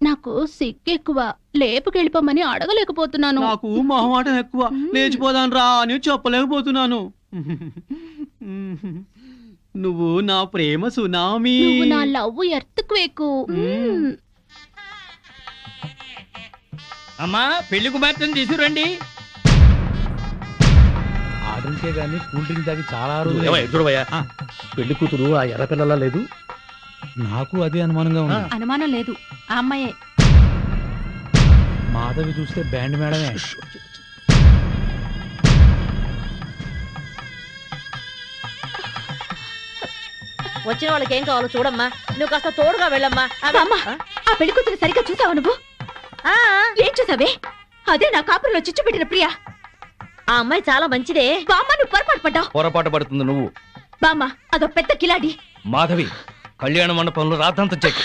నాకు సిగ్గెక్కువ, లేపుకెళ్ళిపోమని అడగలేకపోతున్నాను. నాకు మొహమాటం ఎక్కువ, లేచిపోదాను రా అని చెప్పలేకపోతున్నాను. నువ్వు నా ప్రేమ సునామీ. నువ్వు నా లవ్ ఎర్త్క్వేక్. అమ్మా, పెళ్లి కుమార్తెను తీసుకురండి. ఆ డ్రింకే గానీ కూల్ డ్రింక్ తాగి చాలా చూడవయ్యా, పెళ్లి కూతురు ఆ ఎర్ర పిల్లలా లేదు? నాకు అదే అనుమానంగా ఉంది. అనుమానం లేదు, ఆ అమ్మాయే. మాధవి చూస్తే బ్యాండ్ మేడమే. వచ్చిన వాళ్ళకి ఏం కావాలో చూడమ్మా. నువ్వు కాస్త తోడుగా వెళ్ళమ్మా. ఆ పెళ్లి కూతురు సరిగ్గా చూసావు నువ్వు? ఏం చూసావే? అదే నా కాపురంలో చిచ్చు పెట్టిన ప్రియా. ఆ అమ్మాయి చాలా మంచిదే. బామ్మ, నువ్వు పొరపాటు పడ్డావు. పొరపాటు పడుతుంది నువ్వు. బామ్మ, అదో పెద్ద కిలాడి. మాధవి, కళ్యాణ మండపంలో రాద్దంత చెక్.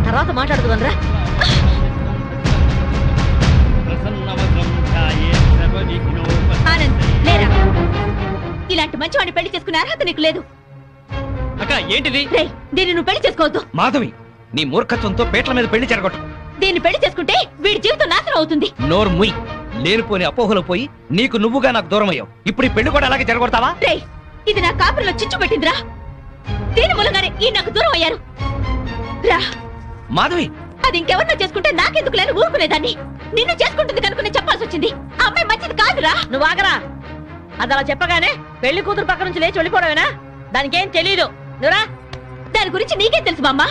తర్వాత మాట్లాడుతుందరా. ఆనంద్, లేరా. ఇలాంటి మంచివాడిని పెళ్లి చేసుకునే అర్హత నీకు లేదు. అక్క ఏంటిది? రేయ్, దీన్ని నువ్వు పెళ్లి చేసుకోవద్దు. మాధవి, నీ మూర్ఖత్వంతో పేట్ల మీద పెళ్లి చెరగొట్టు. దీన్ని పెళ్లి చేసుకుంటే వీడి జీవితం నాశనం అవుతుంది. నోరు ముయ్. లేనిపోని అపోహలు పోయి నీకు నువ్వుగా నాకు దూరం అయ్యావు. ఇప్పుడు ఈ పెళ్లి కూడా అలాగే జరగొడతావా? రేయ్, ఇది నా కాపురంలో చిచ్చు పెట్టిందిరా. దీని మూలంగానే ఈ నాకు దూరం అయ్యారు. రా మాధవి, అది ఇంకెవరినో చేసుకుంటే నాకెందుకు లేని ఊరుకునేదాన్ని. నిన్ను చేసుకుంటుంది కనుకునే చెప్పాల్సి వచ్చింది. ఆ అమ్మాయి మంచిది కాదురా. నువ్వు ఆగరా. అది అలా చెప్పగానే పెళ్లి కూతురు పక్క నుంచి లేచి వెళ్ళిపోవడమేనా? దానికేం తెలీదు. నువ్వురా. దాని గురించి నీకేం తెలుసు బామ్మ?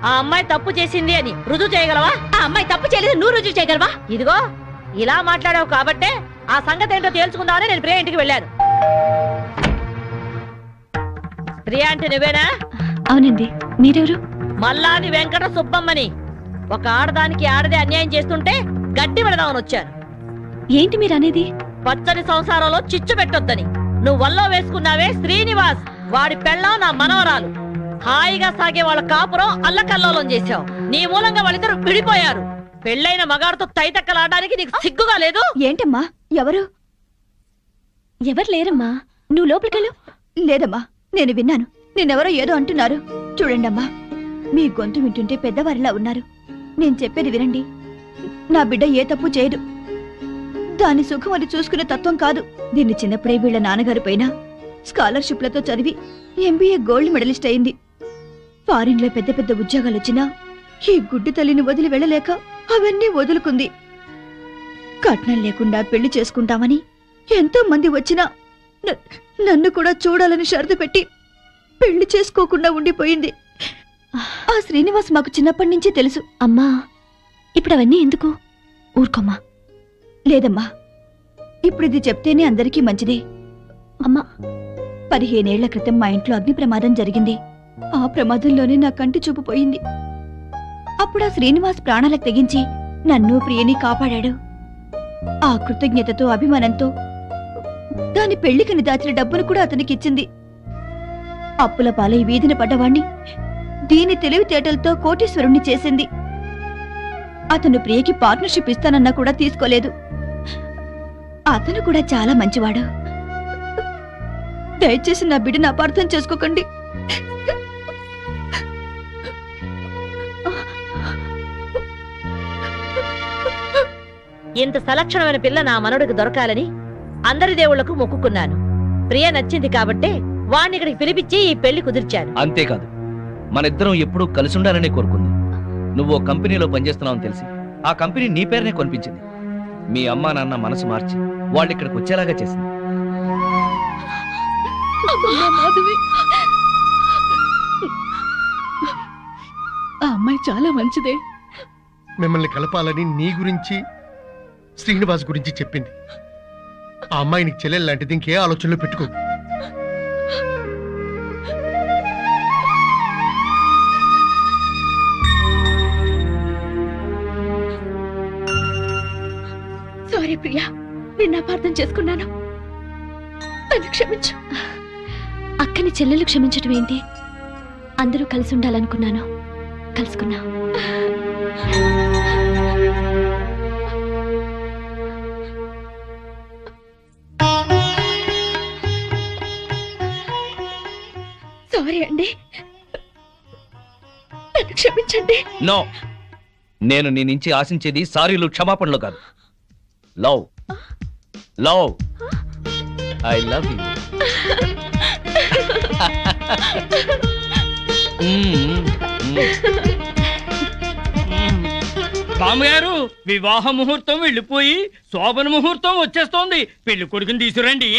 ఆ అమ్మాయి తప్పు చేసింది అని రుజువు చేయగలవా? ఆ అమ్మాయి తప్పు చేయలేదు, నువ్వు రుజువు చేయగలవా? ఇదిగో ఇలా మాట్లాడావు కాబట్టే ఆ సంగతి ఏంటో తేల్చుకుందామని నేను ప్రియా ఇంటికి వెళ్ళాను. ప్రియా అంటే నువ్వేనా? అవునండి. మీరెవరు? మల్లాని వెంకట సుబ్బమ్మని. ఒక ఆడదానికి ఆడదే అన్యాయం చేస్తుంటే గట్టి పెడదామని వచ్చాను. ఏంటి మీరు అనేది? పచ్చని సంసారంలో చిచ్చు పెట్టొద్దని. నువ్వు వల్లో వేసుకున్నావే శ్రీనివాస్, వాడి పెళ్ళం నా మనవరాలు. హాయిగా సాగే వాళ్ళ కాపురం అల్లకల్లోలం చేశావు. నీ మూలంగా వాళ్ళిద్దరు విడిపోయారు. పెళ్ళైన మగాడితో తైతక్కలాడడానికి నీకు సిగ్గుగా లేదు? ఏంటమ్మా? ఎవరు లేరమ్మా. నువ్వు లోపలికెళ్ళు. లేదమ్మా, నేను విన్నాను. నేనెవరో ఏదో అంటున్నారు. చూడండమ్మా, మీ గొంతు వింటుంటే పెద్దవారిలా ఉన్నారు. నేను చెప్పేది వినండి. నా బిడ్డ ఏ తప్పు చేయదు. దాని సుఖం అది చూసుకునే తత్వం కాదు. దీన్ని చిన్నప్పుడే వీళ్ళ నాన్నగారు పైన స్కాలర్షిప్లతో చదివి ఎంబీఏ గోల్డ్ మెడలిస్ట్ అయింది. ఫారిన్ లో పెద్ద పెద్ద ఉద్యోగాలు వచ్చినా ఈ గుడ్డి తల్లిని వదిలి వెళ్ళలేక అవన్నీ వదులుకుంది. కట్నం లేకుండా పెళ్లి చేసుకుంటామని ఎంతో మంది వచ్చినా నన్ను కూడా చూడాలని షరతు పెట్టి పెళ్లి చేసుకోకుండా ఉండిపోయింది. ఆ శ్రీనివాస్ మాకు చిన్నప్పటి నుంచి తెలుసు. అమ్మా, ఇప్పుడు అవన్నీ ఎందుకు? ఊరుకోమ్మా. లేదమ్మా, ఇప్పుడు ఇది చెప్తేనే అందరికీ మంచిదే. అమ్మా, 15 ఏళ్ల క్రితం మా ఇంట్లో అగ్ని ప్రమాదం జరిగింది. ఆ ప్రమాదంలోనే నా కంటి చూపు పోయింది. అప్పుడు ఆ శ్రీనివాస్ ప్రాణాలకు తెగించి నన్ను ప్రియని కాపాడాడు. ఆ కృతజ్ఞతతో అభిమానంతో దాని పెళ్లికని దాచిన డబ్బును కూడా అతనికిచ్చింది. అప్పుల పాలై వీధిన పడ్డవాణ్ణి దీని తెలివితేటలతో కోటీశ్వరుణ్ణి చేసింది. అతను ప్రియకి పార్ట్నర్షిప్ ఇస్తానన్నా కూడా తీసుకోలేదు. అతను కూడా చాలా మంచివాడు. దయచేసి నా బిడ్డను అపార్థం చేసుకోకండి. ఇంత సలక్షణమైన పిల్ల నా మనవడికి దొరకాలని అందరి దేవుళ్లకు మొక్కుకున్నాను. ప్రియ నచ్చింది కాబట్టే వాణ్ణి ఇక్కడికి పిలిపించి ఈ పెళ్లి కుదిర్చాను. అంతేకాదు, మన ఇద్దరం ఎప్పుడూ కలిసి ఉండాలనే కోరుకుంది. నువ్వు ఓ కంపెనీలో పనిచేస్తున్నావని తెలిసి ఆ కంపెనీ నీ పేరునే కొనిపించింది. మీ అమ్మా నాన్న మనసు మార్చి వాళ్ళు ఇక్కడికి వచ్చేలాగా చేసింది. ఆ అమ్మాయి చాలా మంచిదే. మిమ్మల్ని కలపాలని నీ గురించి శ్రీనివాస్ గురించి చెప్పింది. ఆ అమ్మాయి నీకు చెల్లెలు లాంటిది, ఇంకే ఆలోచనలో పెట్టుకో. సారీ ప్రియా, నిన్ను అపార్థం చేసుకున్నాను. నన్ను క్షమించు. అక్కని చెల్లెలు క్షమించటం ఏంటి? అందరూ కలిసి ఉండాలనుకున్నాను, కలుసుకున్నా. సారీ అండి, నన్ను క్షమించండి. నో, నేను నీ నుంచి ఆశించేది సారీలు క్షమాపణలు కాదు. Love love I love you. బామ్మగారు, వివాహ ముహూర్తం వెళ్ళిపోయి శోభన ముహూర్తం వచ్చేస్తోంది. పెళ్లి కొడుకుని తీసుకురండి.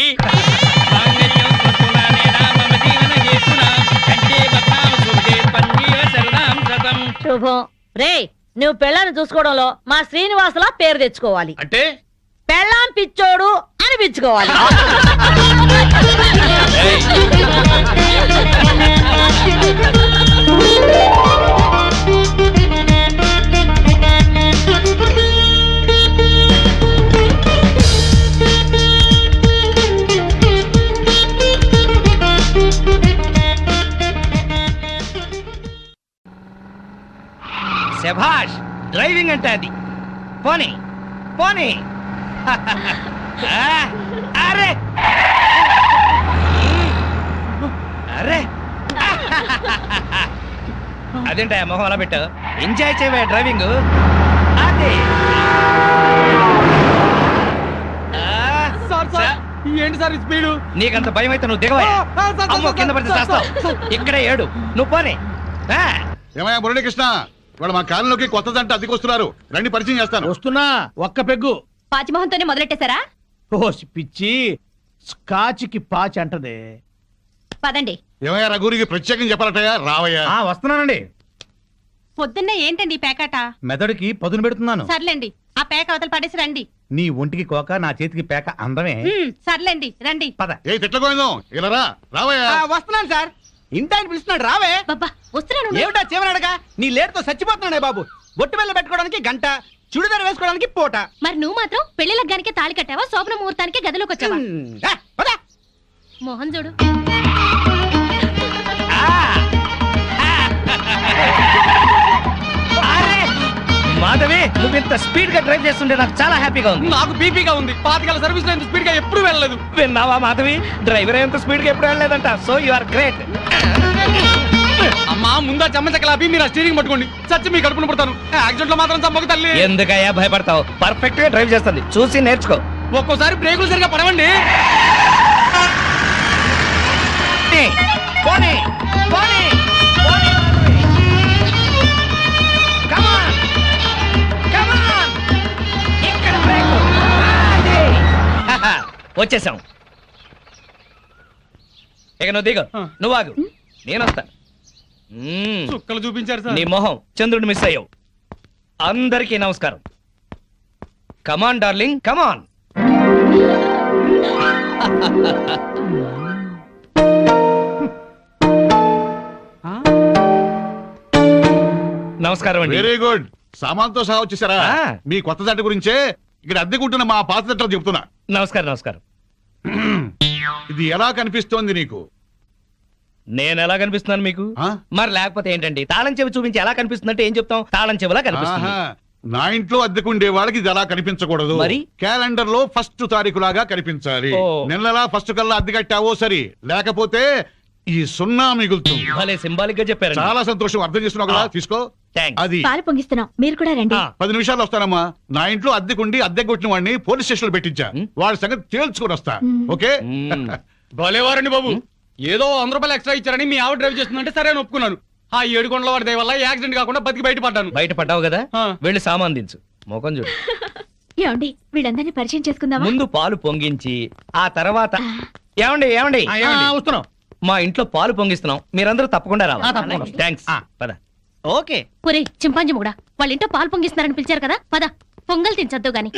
శుభం. రే, నువ్వు పెళ్ళాన్ని చూసుకోవడంలో మా శ్రీనివాసులా పేరు తెచ్చుకోవాలి. అంటే పెళ్ళాం పిచ్చోడు అనిపించుకోవాలి. శభాష్, డ్రైవింగ్ అంటే అది. పోనీ పోనీ. అరే అరే, అదేంటా మొహం అలా పెట్టావు? ఎంజాయ్ చేయవే డ్రైవింగ్. అదే ఏంటి సార్ స్పీడు? నీకంత భయం అయితే నువ్వు దిగవా? అమ్మో, కింద పడితే చేస్తావు. ఇక్కడే ఏడు, నువ్వు పోనీ. ఏమయ్యా మురళీకృష్ణ, వాళ్ళు మా కాలంలోకి కొత్త జంట అద్దెకొస్తున్నారు. రండి, పరిచయం చేస్తాను. వస్తున్నా. ఒక్క పెగ్గు పాచిమోహంతోనే మొదలెట్టేశారా? ఓ పిచ్చి, స్కాచ్కి పాచి అంటదే. పదండి. ఏమయ్యా రఘురికి ప్రత్యేకంగా చెప్పాలటయ్యా? రావయ్యా. వస్తున్నానండి. పొద్దున్నే ఏంటండి ఈ పేకాట? మెదడుకి పదును పెడుతున్నాను. సర్లేండి, ఆ పేక అవతల పడేసి రండి. నీ ఒంటికి కోక, నా చేతికి పేక అందమే. సర్లేండి రండి. పద. ఏ తిట్లకోయిందో ఇలా రావయ్యా. వస్తున్నాను సార్. ఇంటి ఆయన పిలుస్తున్నాడు, రావే. వస్తున్నాను. ఏమిటా చివరడగా? నీ లేటుతో చచ్చిపోతున్నాడే బాబు. బొట్టు బిళ్ళ పెట్టుకోవడానికి గంట, చుడిదారు వేసుకోవడానికి పూట. మరి నువ్వు మాత్రం పెళ్లి లగ్గానికి తాళి కట్టావా, శోభన ముహూర్తానికి గదిలోకి వచ్చావా? మోహన్ చూడు. మాధవి, నువ్వు ఇంత స్పీడ్ గా డ్రైవ్ చేస్తుంటే నాకు చాలా హ్యాపీగా ఉంది. నాకు బీపీగా ఉంది. పాతికల సర్వీస్ లో ఇంత స్పీడ్ గా ఎప్పుడు వెళ్ళలేదు. విన్నావా మాధవి? డ్రైవర్ ఎంత స్పీడ్ గా ఎప్పుడు వెళ్ళలేదంట. So you are great. అమ్మా, ముందా చెమ్మచక్కలాపి మీరు ఆ స్టీరింగ్ పట్టుకోండి. చచ్చి మీ కడుపున పడతాను. యాక్సిడెంట్ లో మాత్రం చంపక తల్లి. ఎందుకయ్యా భయపడతావు? పర్ఫెక్ట్ గా డ్రైవ్ చేస్తుంది, చూసి నేర్చుకో. ఒక్కోసారి బ్రేకులు సరిగా పడవండి. పోనీ, పోనీ, పోనీ. Come on, come on. ఇక్కడ బ్రేక్. వచ్చేసాం. ఇక నువ్వు దిగు. నువ్వు ఆగు, నేను వస్తాను. చుక్కలు చూపించారు సార్. నీ మొహం చంద్రుడు మిస్ అయ్యావు. అందరికీ నమస్కారం. కమాన్ డార్లింగ్, కమాన్. నమస్కారం అండి. Very good. సామాన్తో సహా వచ్చేసారా? మీ కొత్త జంట గురించే ఇక్కడ అద్దెకుంటున్న మా పాత జంటలు చెప్తున్నా. నమస్కారం. నమస్కారం. ఇది ఎలా కనిపిస్తోంది నీకు? నేను ఎలా కనిపిస్తున్నాను మీకు? మరి లేకపోతే ఏంటండి? తాళం చెవి చూపించి ఎలా కనిపిస్తుందంటే ఏం చెప్తాం? తాళం చెవిలా కనిపిస్తుంది. నా ఇంట్లో అద్దెకుండే వాళ్ళకి ఇది ఎలా కనిపించకూడదు. మరి క్యాలెండర్ లో ఫస్ట్ తారీఖు లాగా కనిపించాలి. నెలలా ఫస్ట్ కల్లా అద్దె కట్టావో సరి, లేకపోతే ఈ సున్నా మిగులుతుంది. భలే సింబాలిక్ గా చెప్పారు. చాలా సంతోషం. అర్థం చేస్తున్నావు కదా? తీసుకో. అది పాలు పొంగిస్తున్నాం, మీరు కూడా రండి. 10 నిమిషాలు వస్తానమ్మా. నా ఇంట్లో అద్దెకుండి అద్దె కొట్టిన వాడిని పోలీస్ స్టేషన్ లో పెట్టించా. వాడి సంగతి తేల్చుకొని వస్తా. ఓకే? భలేవారండి బాబు. ఏదో 100 రూపాయలు ఎక్స్ట్రా ఇచ్చారని మీ ఆవిడ డ్రైవ్ చేస్తుందంటే సరే అని ఒప్పుకున్నాను. ఆ 7 కొండల వాడి దయ వల్ల యాక్సిడెంట్ కాకుండా బతికి బయటపడ్డాను. బయటపడ్డావు కదా, వెళ్ళి సామాన్ దించు. మోకం చూడు. ఏమండి, వీళ్ళందరినీ పరిచయం చేసుకుందామా? ముందు పాలు పొంగించి ఆ తర్వాత ఏమండి ఏమండి వస్తున్నాం. మా ఇంట్లో పాలు పొంగిస్తున్నాం, మీరందరూ తప్పకుండా రావాలి. థ్యాంక్స్. పద. ఓకే. ఒరే చింపాంజీ కూడా వాళ్ళ ఇంట్లో పాలు పొంగిస్తున్నారని పిలిచారు కదా, పద పొంగల్ తినచద్దు గాని.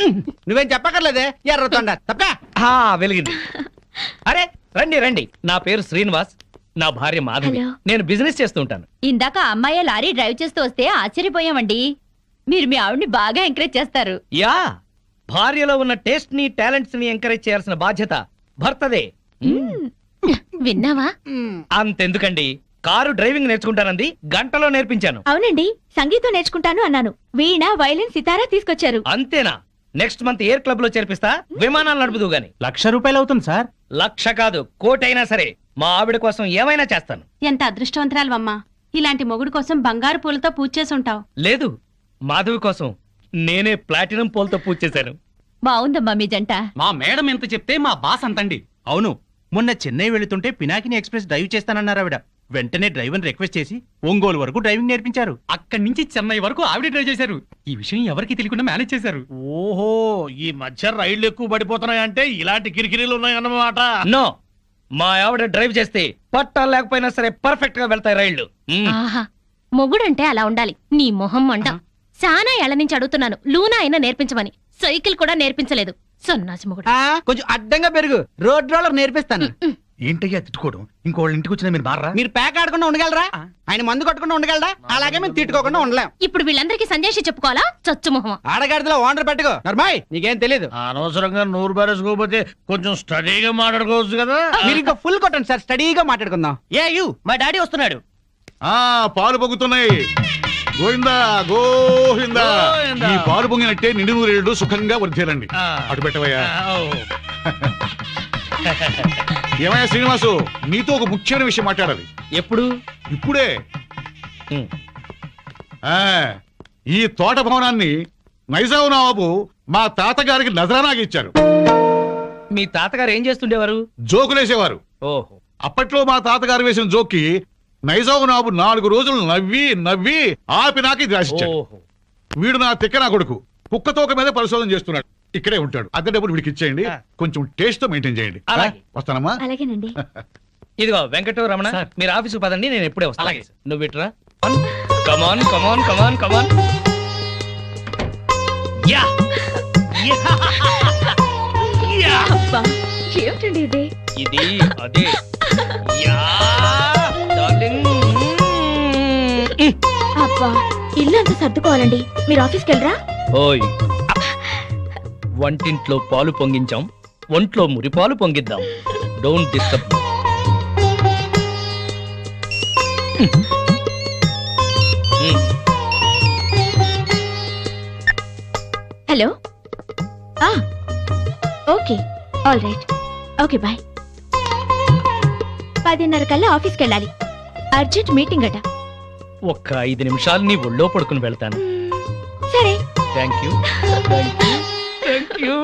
నువ్వేం చెప్పక్కర్లేదే, ఎర్రతొండ తప్ప. వెలిగింది. అరే రండి రండి. నా పేరు శ్రీనివాస్, నా భార్య మాధవి. నేను బిజినెస్ చేస్తూ ఉంటాను. ఇందాక అమ్మాయి లారీ డ్రైవ్ చేస్తూ వస్తే ఆశ్చర్యపోయామండి. మీరు మీ ఆవిడ్ని బాగా ఎంకరేజ్ చేస్తారు. యా, భార్యలో ఉన్న టేస్ట్ ని టాలెంట్స్ ని ఎంకరేజ్ చేయాల్సిన బాధ్యత భర్తదే. విన్నావా? అంతెందుకండి, కారు డ్రైవింగ్ నేర్చుకుంటానంది, గంటలో నేర్పించాను. అవునండి, సంగీతం నేర్చుకుంటాను అన్నాను. వీణ, వైలిన్, సితారా తీసుకొచ్చారు. అంతేనా? నెక్స్ట్ మంత్ ఎయిర్ క్లబ్ లో చేర్పిస్తా, విమానాలు నడుపుదు గాని. 1,00,000 రూపాయలు అవుతుంది సార్. 1,00,000 కాదు, 1,00,000 అయినా సరే మా ఆవిడ కోసం ఏమైనా చేస్తాను. ఎంత అదృష్టవంతరాలమ్మా, ఇలాంటి మొగుడు కోసం బంగారు పూలతో పూజ చేసి ఉంటావు. లేదు, మాధవి కోసం నేనే ప్లాటినం పూలతో పూజ చేశాను. బాగుందమ్మా మీ జంట. మా మేడం ఎంత చెప్తే మా బాస్ అంతండి. అవును, మొన్న చెన్నై వెళుతుంటే పినాకిని ఎక్స్ప్రెస్ డ్రైవ్ చేస్తానన్నారు ఆవిడ. వెంటనే డ్రైవర్ రిక్వెస్ట్ చేసి ఒంగోలు వరకు డ్రైవింగ్ నేర్పించారు. అక్కడి నుంచి చెన్నై వరకు ఆవిడ డ్రైవ్ చేశారు. ఈ విషయం ఎవరికి తెలియకుండా మేనేజ్ చేశారు. ఓహో, ఈ మధ్య రైళ్లు ఎక్కువ పడిపోతున్నాయంటే ఇలాంటి కిరికిరీలు ఉన్నాయన్నమాట. నో, మా ఆవిడ డ్రైవ్ చేస్తే పట్టాలు లేకపోయినా సరే పర్ఫెక్ట్ గా వెళ్తాయి రైళ్లు. ఆహా, మొగుడంటే అలా ఉండాలి. నీ మొహం మండ. చాలా ఏళ్ల నుంచి అడుగుతున్నాను, లూనా అయినా నేర్పించమని. సైకిల్ కూడా నేర్పించలేదు. సన్నాసి మొగుడు. కొంచెం అడ్డంగా పెరుగు, రోడ్ రోలర్ నేర్పిస్తాను. ఏంటయ్యా తిట్టుకోవడం? ఇంకోళ్ళ ఇంటికి వచ్చినా మీరు మారా? మీరు ప్యాక్ ఆడకుండా ఉండగలరా? ఆయన మందు కొట్టకుండా ఉండగలరా? అలాగే మేము తిట్టుకోకుండా ఉండలేం. ఇప్పుడు వీళ్ళందరికీ సందేశం చెప్పుకోవాలా? చచ్చు మొహం. ఆడగాడిలో ఓనర్ పెట్టుకో. నర్మాయ్, నీకేం తెలీదు. అనవసరంగా నోరు బారేసుకోకపోతే కొంచెం స్టడీగా మాట్లాడుకోవచ్చు కదా. మీరు ఇంకా ఫుల్ కొట్టండి సార్, స్టడీగా మాట్లాడుకుందాం. మా డాడీ వస్తున్నాడు. పాలు పొంగుతున్నాయి. గోవిందా గోవిందా. ఈ పాలు పొంగినట్టే నిండు నూరేళ్లు సుఖంగా వర్ధేలండి. అటు పెట్టవయ్యా. ఏమయ్యా శ్రీనివాసు, నీతో ఒక ముఖ్యమైన విషయం మాట్లాడాలి. ఎప్పుడు? ఇప్పుడే. ఈ తోట భవనాన్ని నైజాం నవాబు మా తాతగారికి నజరానాగా ఇచ్చారు. మీ తాతగారు ఏం చేస్తుండేవారు? జోకులేసేవారు. ఓహో. అప్పట్లో మా తాతగారు వేసిన జోక్కి నైజాం నవాబు 4 రోజులు నవ్వి నవ్వి ఆపి నాకు ఇది రాసిచ్చాడు. వీడు నా తిక్క నా కొడుకు కుక్క తోక మీద పరిశోధన చేస్తున్నాడు. ఇక్కడే ఉంటాడు. అద్దె డబ్బులు వీడికి ఇచ్చేయండి. కొంచెం టేస్ట్ తో మెయింటైన్ చేయండి. వస్తానమ్మా. అలాగేనండి. ఇదిగో వెంకట రమణ, మీరు ఆఫీసు పదండి, నేను ఎప్పుడే వస్తాను. నువ్వు ఇట్రా. కమాన్ కమాన్ కమాన్ కమాన్. యా ఏమిటండి ఇది? ఇది అదే. Yeah darling. అబ్బా, ఇల్లు అంతా సర్దుకోవాలండి. మీరు ఆఫీస్కి వెళ్ళరా? ఓయ్, వంటింట్లో పాలు పొంగించాం, ఒంట్లో మురిపాలు పొంగిద్దాం. Don't disturb. Hello. Okay, all right. Okay, bye. 10:30 కల్లా ఆఫీస్కి వెళ్ళాలి. అర్జెంట్ మీటింగ్ అట. ఒక్క 5 నిమిషాలు నీ ఒళ్ళో పడుకుని వెళ్తాను. సరే. Thank you. Thank you. Thank you.